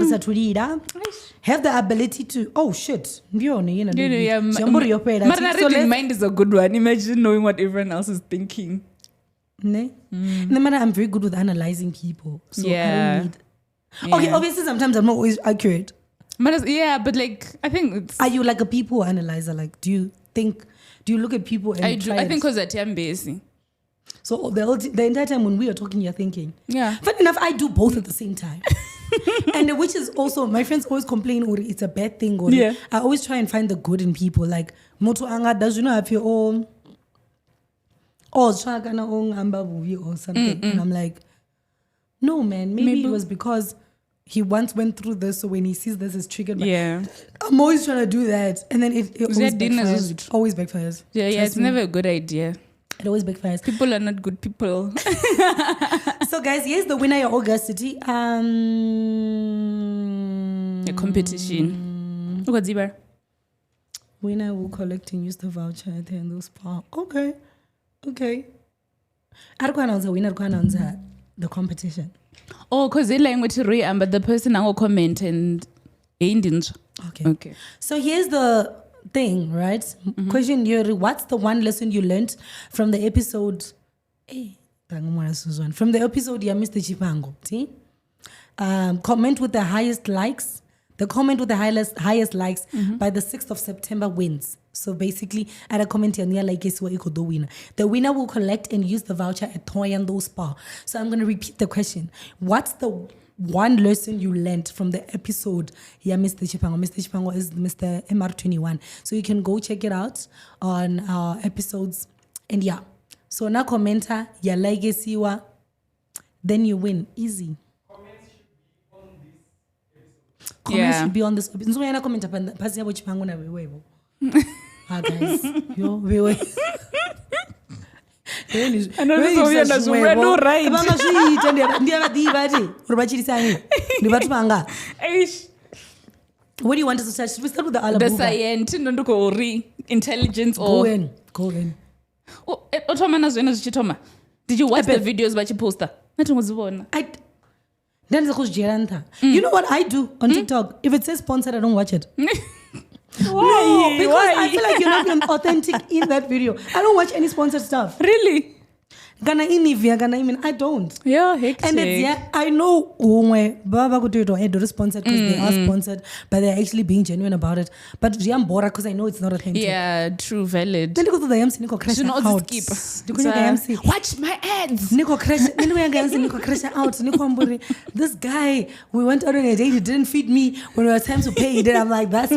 Have the ability to shit. Marina So reading mind is a good one. Imagine knowing what everyone else is thinking. No matter, I'm very good with analyzing people. So I Yeah. don't need. Okay, Yeah. obviously sometimes I'm not always accurate. But like I think it's, Are you like a people analyzer? Like, do you look at people and I do. try I and- think because at TBC. So the entire time when we are talking, you're thinking. Yeah. Funny enough, I do both at the same time. And which is also, my friends always complain, or it's a bad thing. Or Yeah. I always try and find the good in people. Like, Moto Anga, does you know have your own, or Chagana own Amba movie or something. And I'm like, no, man, maybe it was because he once went through this. So when he sees this, it's triggered. Yeah. I'm always trying to do that. And then it always that dinner backfires. is- Always backfires. Yeah, Trust it's me. never a good idea. It always backfires. People are not good people. So guys, here's the winner of August City. A competition. Look at Zibar. Winner will collect and use the voucher at the end of spa. Okay. I don't announce a winner, announce the competition. Oh, because they're language but the person I will comment and Indians. Okay. So here's the thing, right? Question Yuri, what's the one lesson you learned from the episode? From the episode, yeah, Mr. Chipango. See? Comment with the highest likes. The comment with the highest likes by the 6th of September wins. So basically, at a comment here, like the winner. The winner will collect and use the voucher at Ntando Spa. So I'm going to repeat the question. What's the one lesson you learned from the episode? Yeah, Mr. Chipango. Mr. Chipango is Mr. MR21. So you can go check it out on our episodes. And yeah. So now commenter, yeah, like siwa, then you win. Easy. Comments should be on this episode. So you're not commenting upon the pasi yabo Chipango na wewe. Guys, wewe. I know this is what you're somewhere, no right. Abanga shita ndiya badibati. Urubachirisani. Ndibatu manga. What do you want us to start? Should we start with the Alabuga? The science, Ntando intelligence or Go in. Oh, did you watch the videos by your poster? You know what I do on TikTok? If it says sponsored, I don't watch it. Why? No, because Why? I feel like you're not being authentic in that video. I don't watch any sponsored stuff. Really? I don't. Yeah, hectic. And it's, I know Baba could do it or sponsored because they are sponsored, but they're actually being genuine about it. But I'm bored because I know it's not authentic. Yeah, true, valid. Then go to the MC, Nico crash You know, out. skip. Watch my ads. Nico crash. Nico crash out. Nico Amburi. This guy, we went out on a date. He didn't feed me when it was time to pay. Then I'm like, that's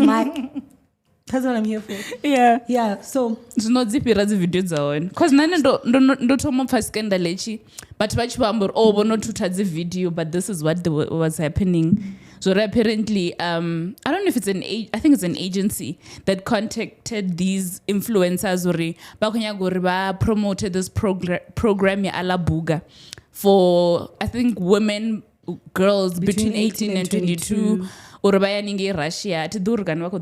what I'm here for. Yeah. So Zvinozipira dzivideo dzaone because nane ndotomopa scandal echi but vachivambori vonotutha dzivideo but this is what was happening. So apparently I don't know if it's I think it's an agency that contacted these influencers uri vakunyanga uri promoted this program Alabuga for I think girls between 18 and 22 or bayaningi Russia tidurgan wako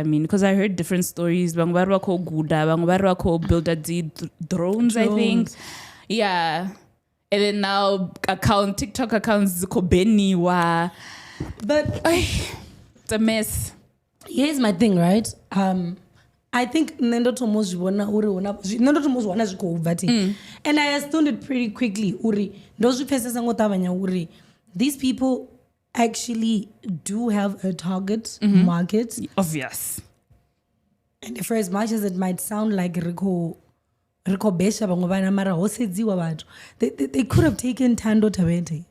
mean because I heard different stories bang vari wako guda bang vari wako build drones I think yeah and then now TikTok accounts kobeniwa but it's a mess. Here's my thing, right? I think Ntando tomo's wana zvikobva and I understood it pretty quickly uri ndozvipesesa ngotavanya uri these people actually do have a target market. Obvious. And for as much as it might sound like Rico Besha bangobana mara hosedziwa vantu, they could have taken Ntando Tabete.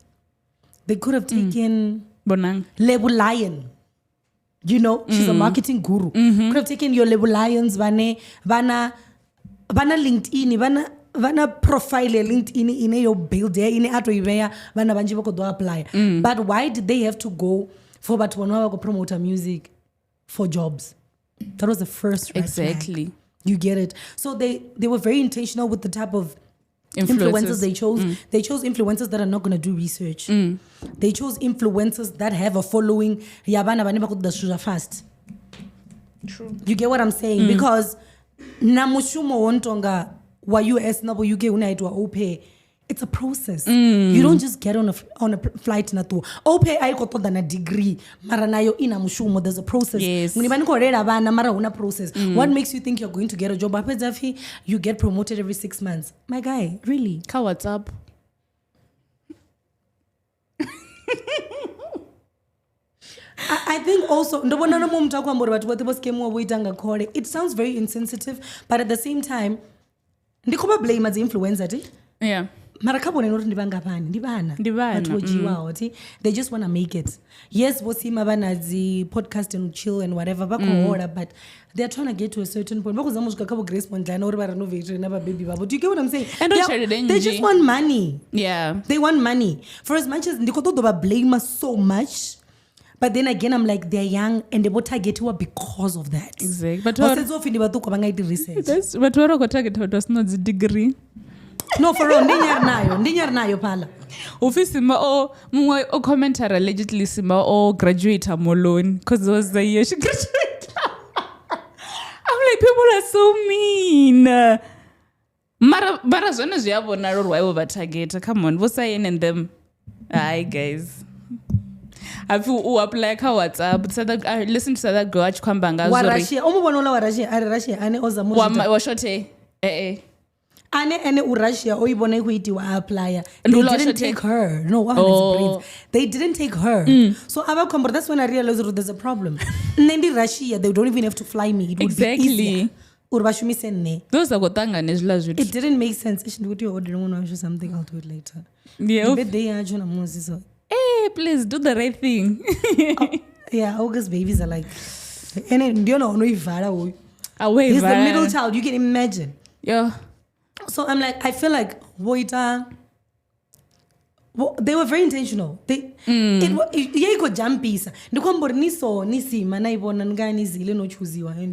They could have taken Bonang. Lebu Lion. You know, she's a marketing guru. Could have taken your Lebu Lions, vana LinkedIn, vana profile LinkedIn in your build there in ato iveya vana vanji vako do apply. But why did they have to go for but one go promote music for jobs? That was the first red exactly flag. You get it. So they were very intentional with the type of influencers they chose. They chose influencers that are not going to do research. They chose influencers that have a following. Fast. True. You get what I'm saying? Because namushumo wontonga wa US nabo UK unaitwa OPE. It's a process. You don't just get on a flight na tu. OPE ayiko toda na degree. Mara nayo ina mushumo. There's a process. Yes. Mara una process. What makes you think you're going to get a job? You get promoted every 6 months. My guy, really? What's up? I think also it sounds very insensitive, but at the same time, ndikoba blame as influencer. Yeah. They just want to make it. Yes, podcast and chill and whatever, but they're trying to get to a certain point. Do you get what I'm saying? They just want money. Yeah. They want money. For as much as they blame us so much, but then again, I'm like, they're young and they will target you because of that. Exactly. But what target was not the degree. No, for real, ndinyar nayo pala. Ofisima mungwe commentary allegedly sima graduate molon because it was the year she graduated. I'm like, people are so mean. Mara zona ziyabona ro why over target. Come on, what's saying in them? Hi guys. Have you apply ka WhatsApp? I listened to that girl achkwambanga zori. Warashia, omubonola warashia, ari Russia ane ozamushita. Washote. Ane Urashia oibone kuitiwa apply. They didn't take her. No, they didn't take her. So that's when I realized there's a problem. Nendi Russia, they don't even have to fly me. It would be easier. Urvashumi senne. Those are gotanga nezlazu. It didn't make sense. Ishindi order want to something, I'll do it later. Yeah. Hey, please do the right thing. Yeah, August babies are like, and you know, he's the middle child. You can imagine. Yeah. So I'm like, I feel like they were very intentional. They jumpy. And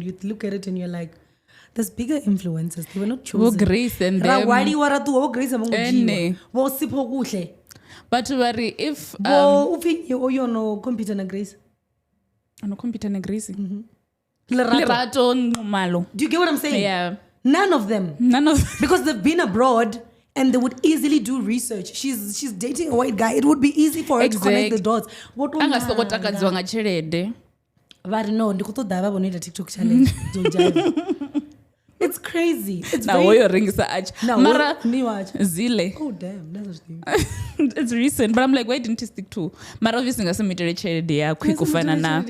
you look at it and you're like, there's bigger influencers. They were not chosen. Grace and them. But worry if you know computer na Grace. No computer na Grace. Lerato malo. Do you get what I'm saying? Yeah. None of them. Because they've been abroad and they would easily do research. She's dating a white guy. It would be easy for her to connect the dots. What no, ndikoto dava bonita TikTok challenge. It's crazy. It's now very... your rings are Mara Zile. Oh damn, that's a thing. It's recent, but I'm like, why didn't you stick to? Mara obviously ngase meter charity ya quick ufana na.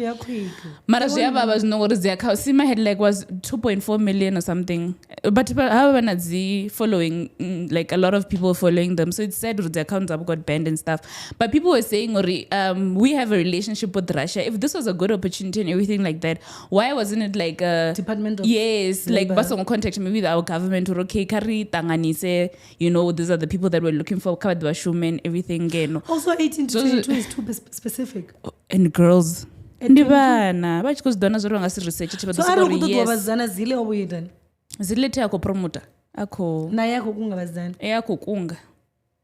Mara ziyaba was no what is their account. See my head like was 2.4 million or something. But however nazi following like a lot of people following them. So it said the accounts have got banned and stuff. But people were saying we have a relationship with Russia. If this was a good opportunity and everything like that, why wasn't it like a Department of yes, Labor. like contact maybe with our government or okay kari tanganise, you know, these are the people that we're looking for, kabadwa shumen, everything again. Also 18 to 22 is too specific. And girls. Ndibana. But because dona zoro ngasi research but so ari kutoto bazana zile obuyedani. Zile te ako promoter. Ako na yako kunga bazana. Yako kunga.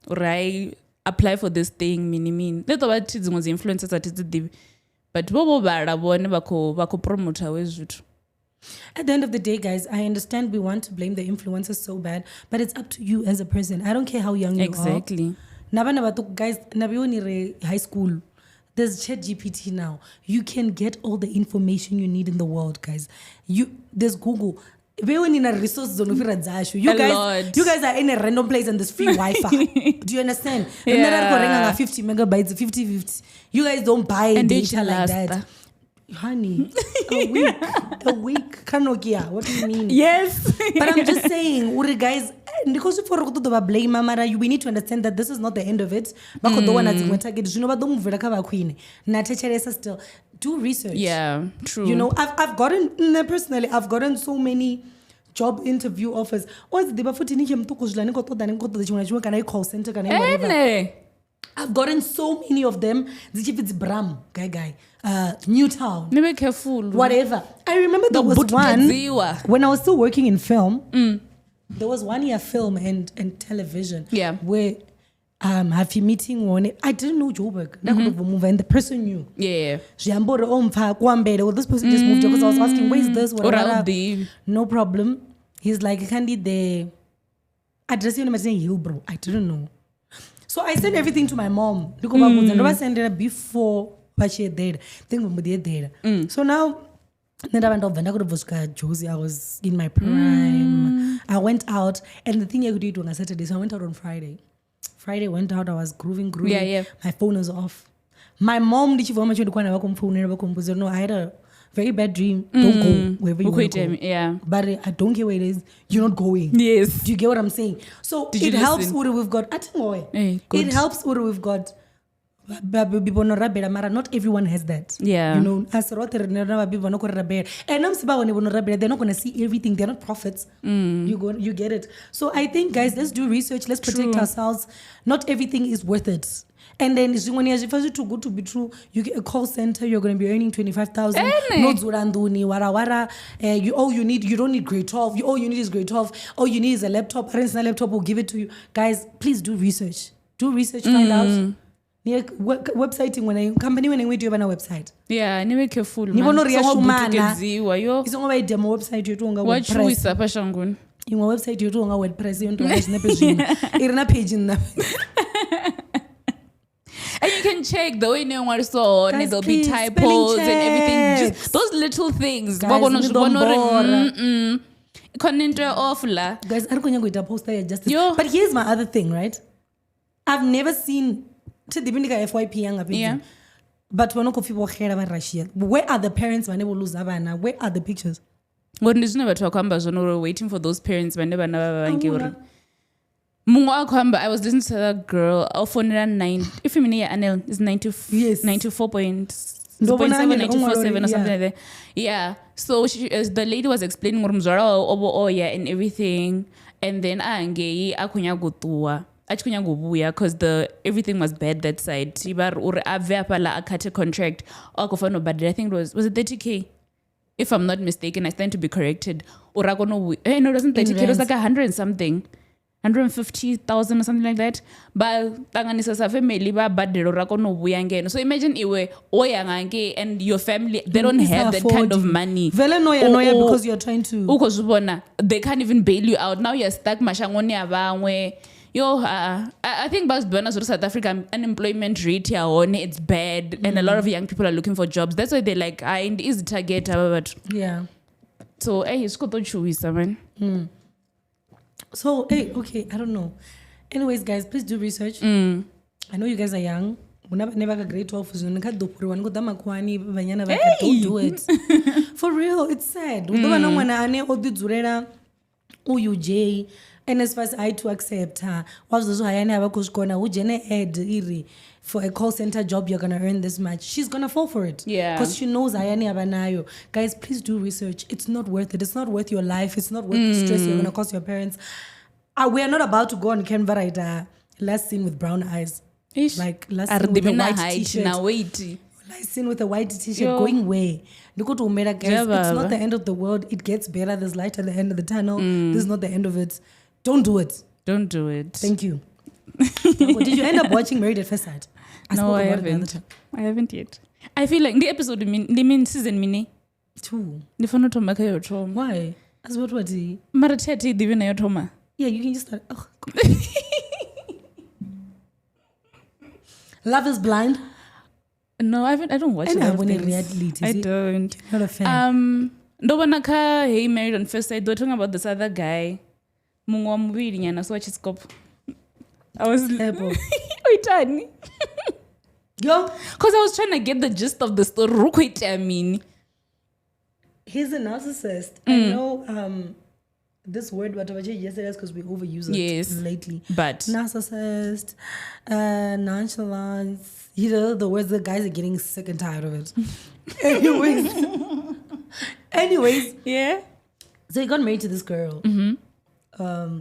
or I apply for this thing mini let about it was influencers at it but bobo bara bone bako promoter wezithu. At the end of the day, guys, I understand we want to blame the influencers so bad, but it's up to you as a person. I don't care how young you Exactly. are. Exactly. Guys, nabioni high school. There's ChatGPT now. You can get all the information you need in the world, guys. There's Google. You guys are in a random place and there's free Wi-Fi. Do you understand? Yeah. 50 megabytes, 50. You guys don't buy And data like last. that. Honey, a week. Kanokia, what do you mean? Yes. But I'm just saying, guys, because for blame Mama, we need to understand that this is not the end of it. Still do research. Yeah, true. You know, I've gotten so many job interview offers. Can I call center? Can I whatever? I've gotten so many of them. If it's Bram, guy, Newtown. Be careful. Whatever. I remember there was one when I was still working in film. There was 1 year film and television. Yeah. Where have you meeting one? I didn't know Joburg. And the person knew. Yeah. Well, this person just moved because I was asking, where is this? Or No problem. He's like, Candy, the address you Hill, bro. I didn't know. So I sent everything to my mom. And I sent it before she did. So now, I went off Venda Josie. I was in my prime. I went out, and the thing I could do on a Saturday, so I went out on Friday. Friday went out. I was grooving. Yeah. My phone was off. My mom did no, I had a very bad dream. Don't go wherever you want to go. Yeah. But I don't care where it is. You're not going. Yes. Do you get what I'm saying? So Did it you helps listen? what we've got. Hey, good. It helps what we've got. Not everyone has that. Yeah. You know, and they're not going to see everything. They're not prophets. You get it. So I think, guys, let's do research. Let's protect ourselves. Not everything is worth it. And then when you're too good to be true, you get a call center, you're going to be earning 25,000. No zuranduni, wara. You don't need grade 12. All you need is grade 12. All you need is a laptop. Parents' laptop will give it to you. Guys, please do research. Find out. Websiting when I company when I went to a website. Yeah, niwe careful. Ni bono ria shumana. Yo. Isongo ba demo website yetu nga What should we WordPress. sapa shanguni? Ingo website yetu nga WordPress yonto ngashine page. Irina page na. And you can check the way no one saw, and Guys, there'll be please, typos spelling and everything. checks. Just those little things. Guys, Off la. Guys, I don't know if poster ya justice. Yo. But here's my other thing, right? I've never seen FYP young. Yeah. But when people hear about Russia, where are the parents when they will lose Abana? Where are the pictures? When did you never talk about we're waiting for those parents when they never I was listening to that girl. Our phone is 9. If you mean Anel is 94.7 or something like that. Yeah. So the lady was explaining and everything, and then because everything was bad that side. I cut a contract. I think it was it 30K? If I'm not mistaken, I stand to be corrected. Or it wasn't 30K, it was like 100 and something. 150,000 or something like that. But family so imagine and your family, they don't have that kind of money. Because you're trying to. They can't even bail you out. Now you're stuck. I think South Africa unemployment rate here it's bad, and a lot of young people are looking for jobs. That's why they're like, is the target. Yeah. So it's got to choose, man. So, hey, okay, I don't know. Anyways, guys, please do research. I know you guys are young. Never got grade 12. Don't do it. For real, it's sad. And as far as I to accept her, for a call center job, you're gonna earn this much. She's gonna fall for it. Yeah. Because she knows Ayani Abanayo. Guys, please do research. It's not worth it. It's not worth your life. It's not worth the stress you're gonna cause your parents. We are not about to go on Canva right last scene with brown eyes. Ish. Like last scene with a white t-shirt. Wait. Last scene with a white t-shirt going where? Look at Omega, guys. It's not the end of the world. It gets better. There's light at the end of the tunnel. This is not the end of it. Don't do it. Don't do it. Thank you. Did you end up watching Married at First Sight? No, I spoke about it the other haven't. time. I haven't yet. I feel like the episode mean season mini. Two. Ndifuna uthoma khayo thoma. Why? As what was he? Mara thethi divi nayo thoma. Yeah, you can just start. Oh, Love is Blind. No, I don't watch And it. I want to reality. I don't. Not a fan. Ndobona kha Hey Married on First Sight. They were talking about this other guy. Mungu wa muvili nyana so watch scope. I was Uitani. Yo, Because I was trying to get the gist of the story. Rukwete, I mean. he's a narcissist. I know this word, whatever yesterday, because we overuse it lately. But Narcissist, nonchalance, the words the guys are getting sick and tired of it. Anyways, yeah. so he got married to this girl.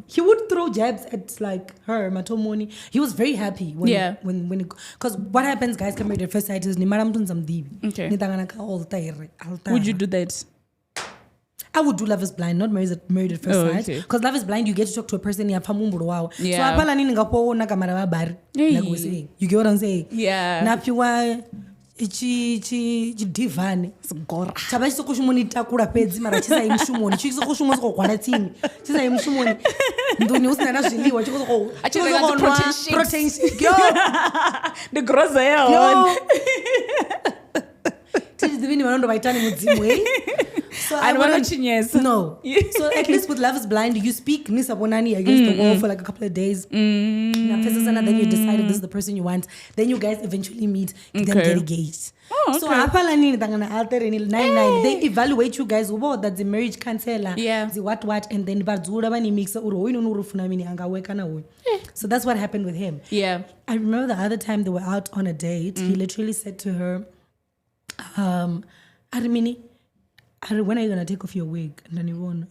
He would throw jabs at like her, Matomoni. He was very happy when because what happens, guys come married at first sight is ni mara mtu nzamdibi. Okay. Nitangana ka altair. Would you do that? I would do Love is Blind, not Married at First Sight. Okay. Because Love is Blind, you get to talk to a person in wow. Yeah. So apala nini ngapo na kamera bar. Like we say. You get what I'm saying? Yeah. Napiwa chi divane. Gora. Chaba chiso kushumoni takura pedzi mara chisa imshumoni. Chiso kushumoni ko kwanatini. Chisa imshumoni. Ndoni usina na zviliwa chiko ko. Achile protein shakes. Yo. The gross air. Tiji divini manondo vaitani mudzimu eh. So I want to chinyesa. No. So at least with Love is Blind, you speak nisabonani against the wall for like a couple of days. Then you decide if this is the person you want. Then you guys eventually meet, then get engaged. Oh, okay. So apalani tangana alter ni 99. They evaluate you guys about that the marriage counselor. Yeah. The what and then badzura bani mixa uro ino nurufuna mini angaweka na. So that's what happened with him. Yeah. I remember the other time they were out on a date. He literally said to her, Armini, when are you gonna take off your wig? And then you won.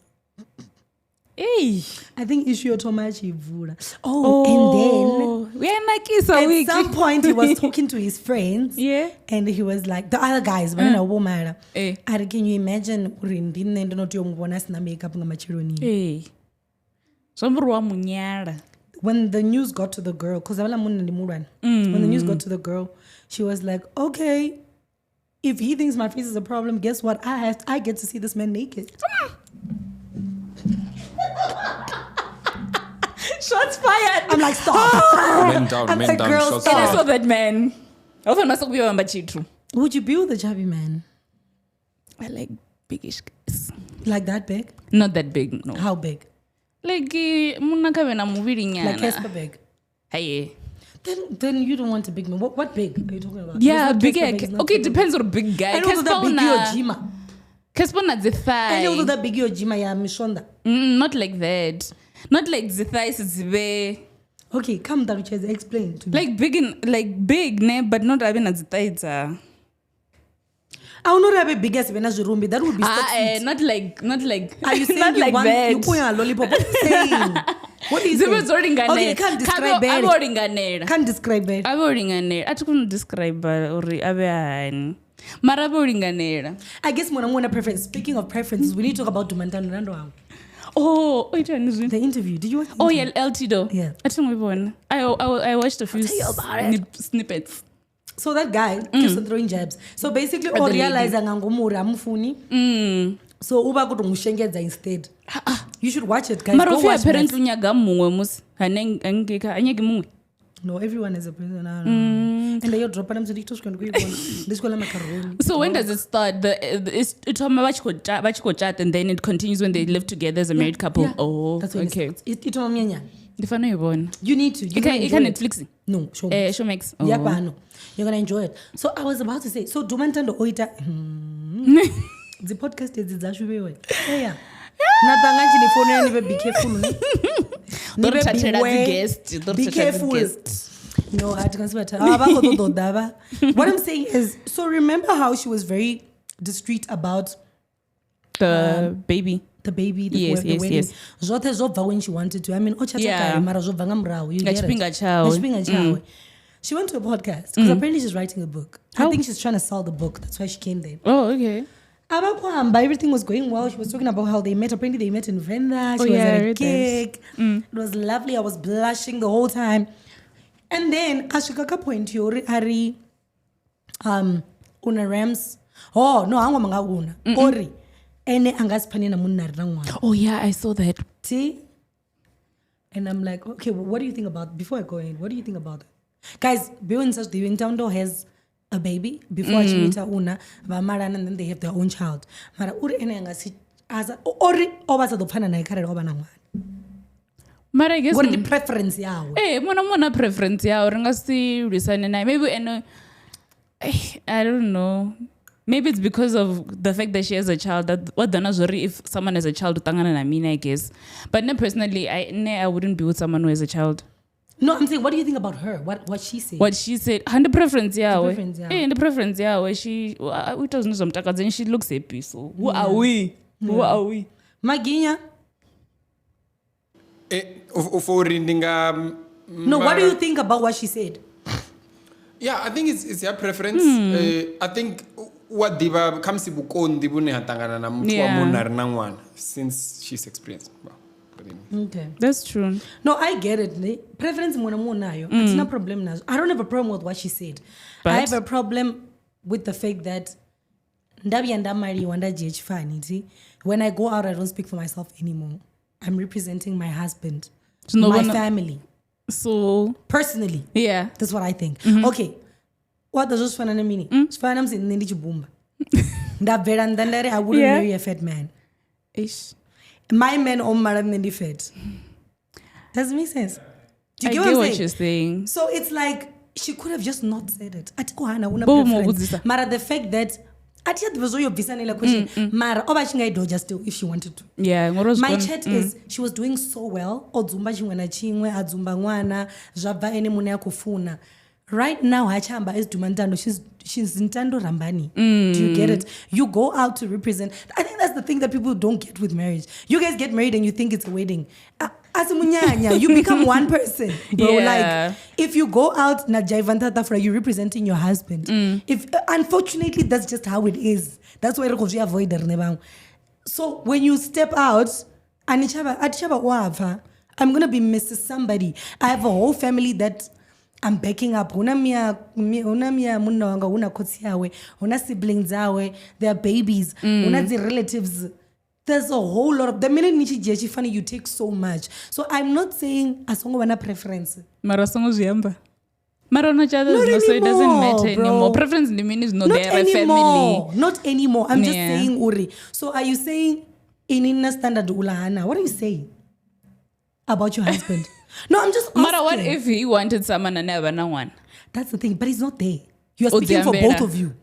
Hey. I think issue Tshivhuya. And then at some point he was talking to his friends. Yeah. And he was like, the other guys, but can you imagine makeup Hey. Sombrwa munyara. when the news got to the girl, because when the news got to the girl, she was like, okay, if he thinks my face is a problem, guess what? I get to see this man naked. Shots fired. I'm like, stop. Men down, I'm men like, down. girl, Shots And I fired. saw that man. I thought myself we were Mbachitu. Would you be with a chubby man? I like biggish guys. Like that big? Not that big, no. How big? Like munaka na movie nyana. Like Casper big? Hey. Then you don't want a big man. What big are you talking about? Yeah, It's not big. Casper big, it's not Okay, it Casper depends on a big guy. big. I know that big Yojima. Casper na the thigh. I know that big Yojima ya Mishonda. Not like that. Not like the thighs zibe. Okay, come down, Chaz, explain to me. Like big, ne, but not having as thighs. I will not have a big ass when Rumbi. That would be Not like. Are you saying not you like want that? You put a lollipop? What are you saying? What is it? Okay, you can't describe it. Can't describe it. Aboringanera. I couldn't describe ori abeani. Mara aboringanera. I guess when I'm going to preference. Speaking of preferences, we need to talk about Duma and Ntando. Oh, wait, The interview. Did you watch the oh interview? yeah, LTDO. Yeah. I think we won. I watched a few tell you about it. snippets. So that guy keeps on throwing jabs. So basically, the all lady. realize angangomura amufuni. So uba kuto ngushengedza instead. You should watch it, guys. Go Marofi watch apparently that. unyaga mumwe mus. Anyagi mumwe. No, everyone is a person. And they drop them to this macaroni. So when does it start? It's chat and then it continues when they live together as a married couple. Yeah. Oh, That's when okay. It's on You You need to. You can Netflix. No, show Showmax. Oh. Yeah, no. You're gonna enjoy it. So I was about to say, so Duma Ntando oita. The podcast is Zashubewe. Yeah. Natangaji ni phone nibe be careful. Be careful. No, I can't swear. What I'm saying is, so remember how she was very discreet about The baby. the baby, Yes, the yes, wedding. yes. Zote zobva when she wanted to. I mean, Yeah. mara zobva ngamrao. You get it. Achipinga chawe. Achipinga chawe. She went to a podcast because apparently she's writing a book. I How? think she's trying to sell the book. That's why she came there. Oh, okay. Abakwamba, everything was going well. She was talking about how they met. Apparently they met in Venda. She was yeah, I at a read gig. It was lovely. I was blushing the whole time. And then ashikaka point yori ari una Rams. Oh no, angomanga una. Ori. Ene angasipani na munna rangwa. Oh yeah, I saw that. See? And I'm like, okay, well, what do you think about, before I go in, what do you think about it? Guys, Ntando has a baby before Chimita Una, Vamaran, and then they have their own child. Mara uri ene angasi as ori obasa do pana na ikare oba na. But I guess What the preference yawo? mona preference ya ngasi resign and maybe I don't know. Maybe it's because of the fact that she has a child. That what done if someone has a child, I guess. But no, personally, I wouldn't be with someone who has a child. No, I'm saying, what do you think about her? What she said? What she said, and the preference, yeah. The preference, yeah. The preference, yeah. Where she, we doesn't know some takas, and she looks happy. So who are we? Who are we? Maginya? No, what do you think about what she said? Yeah, I think it's your preference. I think what diva comes to bukon dibune hatangana na mtu wa mona nangwana since she's experienced. Okay. That's true. No, I get it. Ne? Preference mwana nayo. It's no problem now. I don't have a problem with what she said. But I have a problem with the fact that ndabi and Mari wanda GH fine. When I go out, I don't speak for myself anymore. I'm representing my husband, So no my one- family. So Personally, yeah. that's what I think. Okay, what does this fana mean? Fanam in Nindi Chibumba. That verandandare, I wouldn't Yeah. marry a fat man. Ish. My man on Maram Nindi fat. Does it make sense? Do you I get get what I'm what saying? you're saying. So it's like she could have just not said it. Ati ko hana una Boom, preference. ubuzisa. Mara the fact that ati had was your visa nila question. Mara oba chinga do just do if she wanted to. Yeah. My chat is she was doing so well. Odzumba chingwana chingwe adzumba ngwana zvabva ene mune yakufuna. Right now hachamba is Duma Ntando. She's Ntando Rambani. Do you get it? You go out to represent. I think that's the thing that people don't get with marriage. You guys get married and you think it's a wedding. As a munyanya, you become one person, bro. Yeah. Like if you go out na jaivanta tafra, you're representing your husband. If unfortunately that's just how it is. That's why we avoid it. So when you step out, atichaba wafa, I'm gonna be Mrs. Somebody. I have a whole family that I'm backing up. Una mia munna wanga, una kotsi yawe, una siblings yawe, their babies, una the relatives. There's a whole lot of the minute nichi jechi funny you take so much. So I'm not saying asongo wana preference. Mara songo ziyamba. Mara una chada Not so it doesn't anymore, matter bro. anymore. Preference in the mean is no, Not they're a anymore. family. Not anymore. I'm just Yeah. saying Uri. So are you saying in inner standard ulahana? What are you saying about your husband? No, I'm just asking. Mara, what if he wanted someone and never no one? That's the thing, but he's not there. You are speaking for both of you.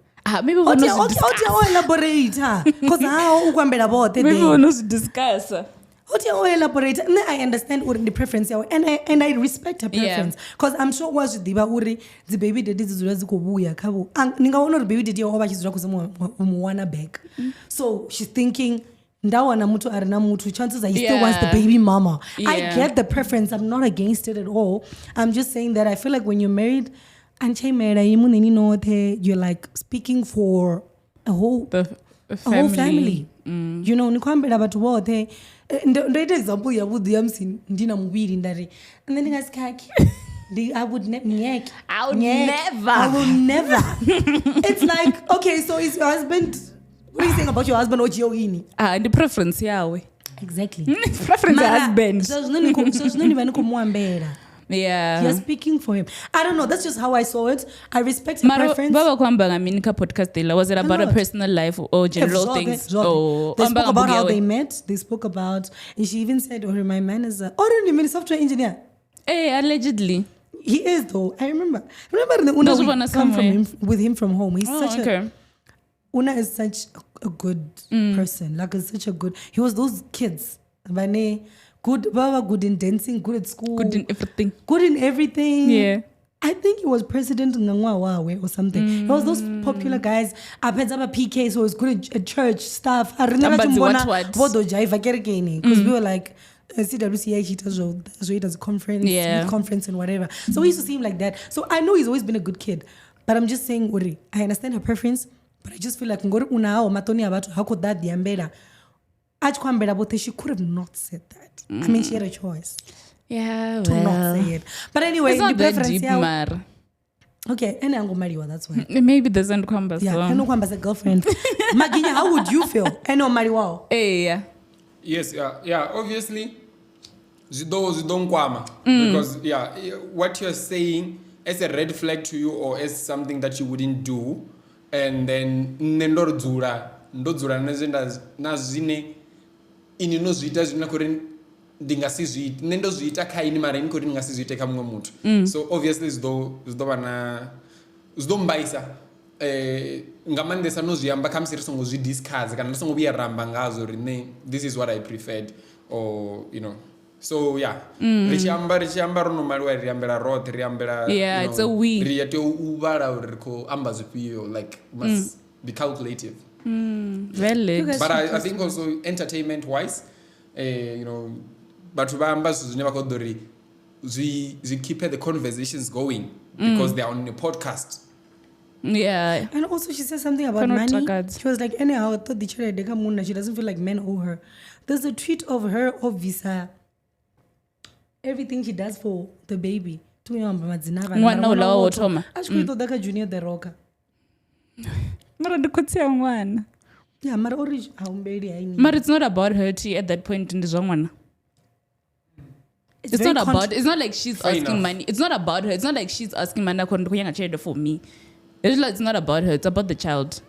Maybe we Okay, want to elaborate. Because how ukwambela both Maybe we there. want to discuss. Elaborate. And then I understand Uri the preference yawe, and I respect her preference. Because I'm sure was diba Uri the baby daddy zizula zikubuya kabo. Ningaona uri baby daddy oba chizula kuzamu umuwana back. So she's thinking ndawana mutu arina mutu, chances are he still wants the baby mama. I get the preference. I'm not against it at all. I'm just saying that I feel like when you're married, you're like speaking for a whole family. You know, nikwambela batu wote. Ndoite example ya Woody Yamsin ndina mubiri ndari. And then ngas kaki. I would never. I would never. I will never. It's like, okay, so is your husband, what are you saying about your husband or Gioini? The preference, yeah. Exactly. Preference husband. So Yeah. you're speaking for him. I don't know. That's just how I saw it. I respect her Maro, preference. Baba kwamba ngaminika podcast ila, was it about a lot. personal life or general things? Oh, They spoke about how Amapiano. they met. They spoke about, and she even said, "Oh, my man is a software engineer." Hey, allegedly. He is though. I remember the Una Those we one come somewhere. from him, with him from home. He's Oh, such okay. Una is such a good person. Like is such a good. He was those kids. Bane, good, Baba, good in dancing, good at school, Good in everything. good in everything. Yeah. I think he was president Ngangwawawe or something. He was those popular guys. Apenzaba PK, so he was good at church stuff. I remember Ambazi tumbona what? bodo jaiva kerekeni because we were like CWCH he does a conference, Yeah. youth conference and whatever. So we used to see him like that. So I know he's always been a good kid, but I'm just saying, Uri, I understand her preference. but I just feel like ngori unawo matoni abantu hako that diambela achikwambela both she could have not said that. I mean she had a choice Yeah, to not say it. But anyway, it's not the that preference deep, yawo- Mar. Okay, ene angomariwa, that's why. Maybe doesn't come back. Yeah, eno kwamba as a girlfriend. Maginya, how would you feel? Eno mariwao. Hey, yeah. Yes, yeah. Obviously, don't kwama because what you're saying is a red flag to you or as something that you wouldn't do, and then ndodzura nazine inozvita zvina kuri ndingasizviita nendozviita kaini mara ini kuri ndingasizviite kamwe muthu. So obviously zvidombaisa ngamandesa nozviamba kamusiri songozvidiscuss kana ndosongoviyaramba ngazo ri this is what I preferred or so richiamba ronomariwa riambera rothe riambera it's a we riyateuvara uri rikoamba zvipio like must be calculative. Valid. But I think also entertainment wise bathu vaamba zvinhu zvine vakodori keep the conversations going because they are on a podcast. Yeah. And also she said something about money. She was like, anyhow, I thought the child she doesn't feel like men owe her. There's a tweet of her of Visa. Everything she does for the baby. Mwana ulawa wotoma. Ashikuitodaka Junior the Rocker. Mara ndikotsia mwana. Yeah, mara ori haumberi haini. But it's not about her at that point in the zongwana. It's not about. It's not like she's Fair asking enough. money. It's not about her. It's not like she's asking money for me. It's not about her. It's about the child.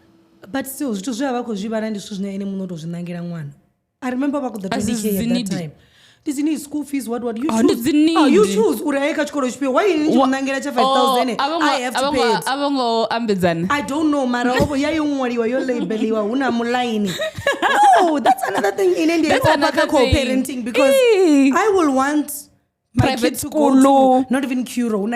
But still, I remember back with the 20K at that time. Does he need school fees? What you choose? Does he need? You choose. Why you need to 5,000? I have to pay it. I don't know, Mara. No, that's another thing in India. That's another co-parenting because I will want my private kid to school. go to, not even Kuro.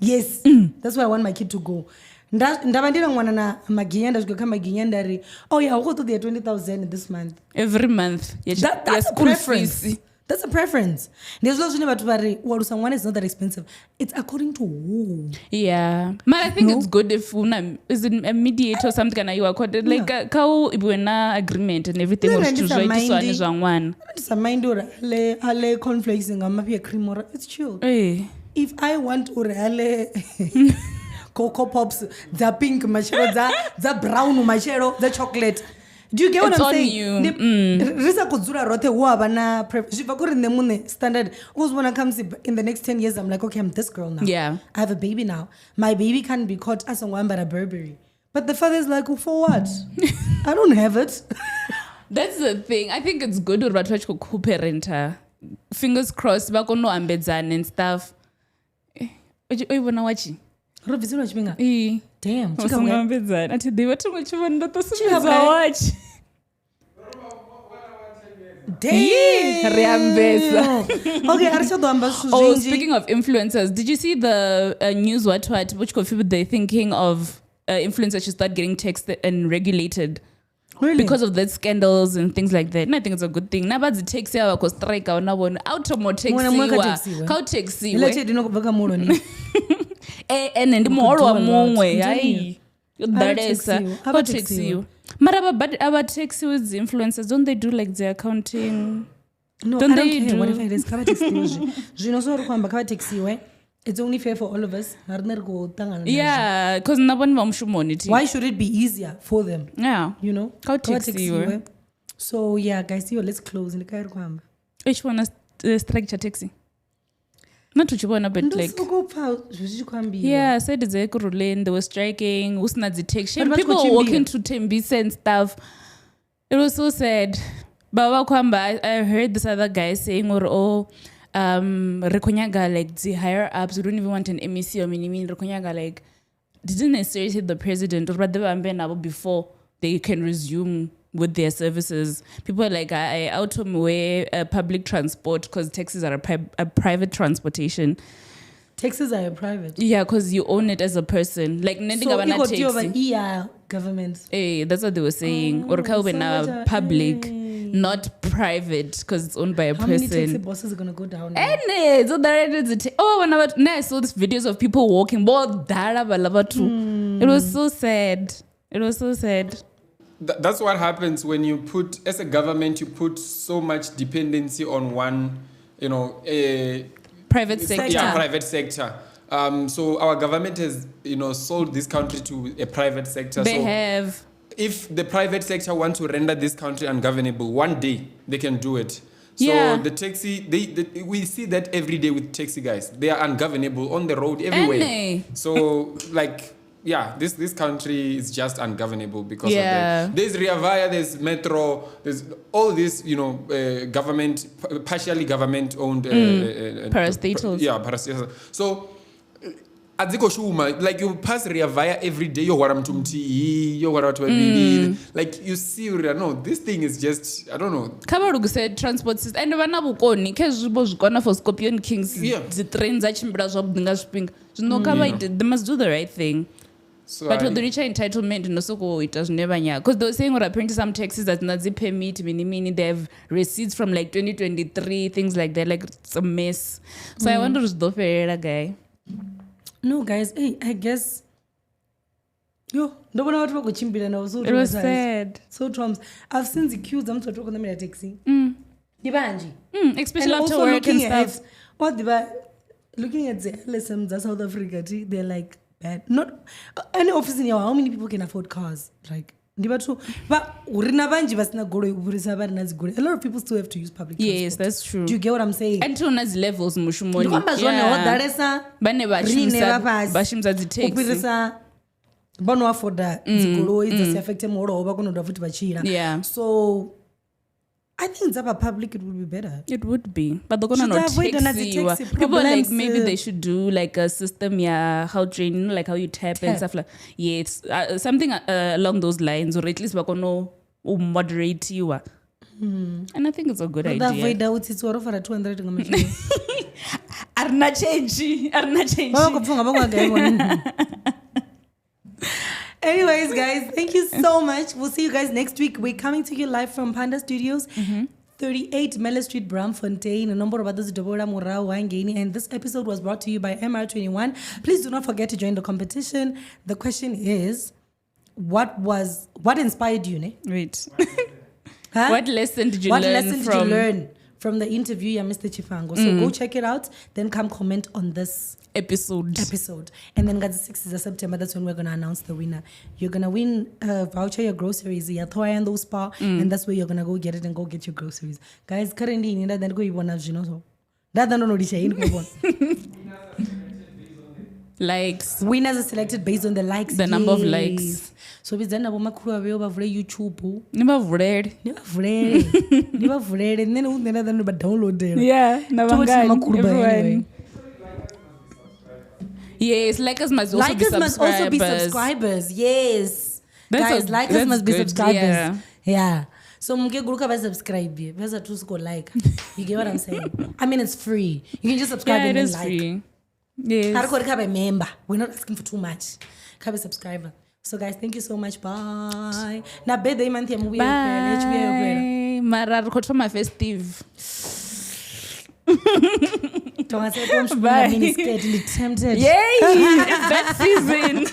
Yes, that's why I want my kid to go. Ndabandira mwana na maginyanda zvikaka maginyanda ri oh yeah uko to the 20,000 this month every month. That's a preference. That's a preference. There's also about warusa one is not that expensive. It's according to who. Yeah, but I think it's good if una is it a mediator or something kana you accorded like kau ibwena agreement and everything was to join this one is one. It's a mind or ale cornflakes ngamapi cream or it's chill. Hey. If I want ale Cocoa Pops, the pink machero, the brown machero, the chocolate. Do you get what It's I'm on saying? you. Risa kuzura rote huabana in the moon standard. Who's when I comes in the next 10 years? I'm like, okay, I'm this girl now. Yeah. I have a baby now. My baby can't be caught as a one but a Burberry. But the father's like, oh, for what? I don't have it. That's the thing. I think it's good with Ratwachko co-parenter. Fingers crossed, bako no ambedzan and stuff. Oibona wachi? Damn. Ati they were too much fun. Damn. Okay, oh, speaking of influencers, did you see the news what which people they're thinking of influencers should start getting taxed and regulated? Really? Because of the scandals and things like that. And I think it's a good thing. Nabadzi taxi yawa ko strike na bona automo taxi and muholo wa mumwe hayi yodalesa ko taxi mara aba taxi with the influencers, don't they do like the accounting? No, don't I don't they care do? what if it is kava taxi it's only fair for all of us. Yeah, because nabani vamshumoni. Why should it be easier for them? Yeah, you know, kava taxi. So yeah, guys, let's close. Which one is strike cha taxi? Not to chibona, but like yeah, said it's they were striking. Usna detection. People were walking to Tembisa and stuff. It was so sad. Baba kwamba, I heard this other guy saying rekonyaga like the higher ups, we don't even want an MEC or mini rekonyaga like didn't necessarily say the president or rather before they can resume with their services. People are like, I automate public transport because taxis are a private transportation. Taxis are a private? Yeah, because you own it as a person. Like, so taxi. Government. Hey, that's what they were saying. Or public, not private, because it's owned by a person. How many taxi bosses are going to go down? So when I saw these videos of people walking, It was so sad. It was so sad. That's what happens when you put, as a government, you put so much dependency on one, Private sector. Yeah, private sector. So our government has, sold this country to a private sector. They so have. if the private sector want to render this country ungovernable, one day they can do it. So Yeah. the taxi, we see that every day with taxi guys. They are ungovernable on the road everywhere. Any. So this country is just ungovernable because Yeah. of that. There's Ria Vaya, there's Metro, there's all this, government, partially government owned Parastatals. parastatals. So adziko shuma, like you pass Ria Vaya every day, yo waramtumti, yo waratwabili. Like you see, no, this thing is just, I don't know. Kabarugu said transport system. And vana bukoni, kezvibo zvikona for Scorpion Kings. Yeah. The trains achimbira zvabudinga zvipinga. They must do the right thing. So But with the richer entitlement, it does never. Because they were saying, apparently some taxis that not permit, they have receipts from like 2023, things like that. Like it's a mess. So I wonder who's the Ferreira guy. No, guys, hey, I guess. Yo, don't know what to chimbila now. So It was sad. So traumas. I've seen the queues. I'm talking about the taxi. Dibanji. Especially after work and stuff. Looking at the LSMs of South Africa, they're like bad. Not any office in your, how many people can afford cars? Like, but a lot of people still have to use public transport. Yes, that's true. Do you get what I'm saying? And to unas levels, mushumoni. Bashimza the taxi. Yeah. So I think it's about public, it would be better. It would be. But they're gonna Should not avoid taxi you. taxi People like problems, maybe they should do like a system, how train, like how you tap and stuff like. Yeah, it's something along those lines, or at least we're gonna moderate you. And I think it's a good idea. Arna change. Anyways, guys, thank you so much. We'll see you guys next week. We're coming to you live from Panda Studios, 38 Miller Street, Braamfontein. A number of others, Deborah, Mudau, Wangeni. And this episode was brought to you by MR21. Please do not forget to join the competition. The question is, what inspired you, ne? Wait. Huh? What lesson did you What learn lesson did you learn from the interview, Mr. Chifango? So go check it out. Then come comment on this episode. And then, guys, the 6th of September, that's when we're going to announce the winner. You're going to win a voucher, your groceries, your toy and those spa, and that's where you're going to go get it and go get your groceries. Guys, currently, you then go, you want to, so that don't know likes. Winners are selected based on the likes. The number of likes. So we then about YouTube. Never read. And then download them. Yeah, never anyway. Yes, likers must also be subscribers. Must also be subscribers. Yes. Guys, likers must be good. subscribers. Yeah. So mge guruka ba subscribe. Besa tu go like. You get what I'm saying? I mean, it's free. You can just subscribe and then like. Free. Yes. Member. We're not asking for too much. Kabe subscriber. So guys, thank you so much. Bye. Na birthday month ya movie. Bye. Mara my festive. Bye. Yay! It's that season.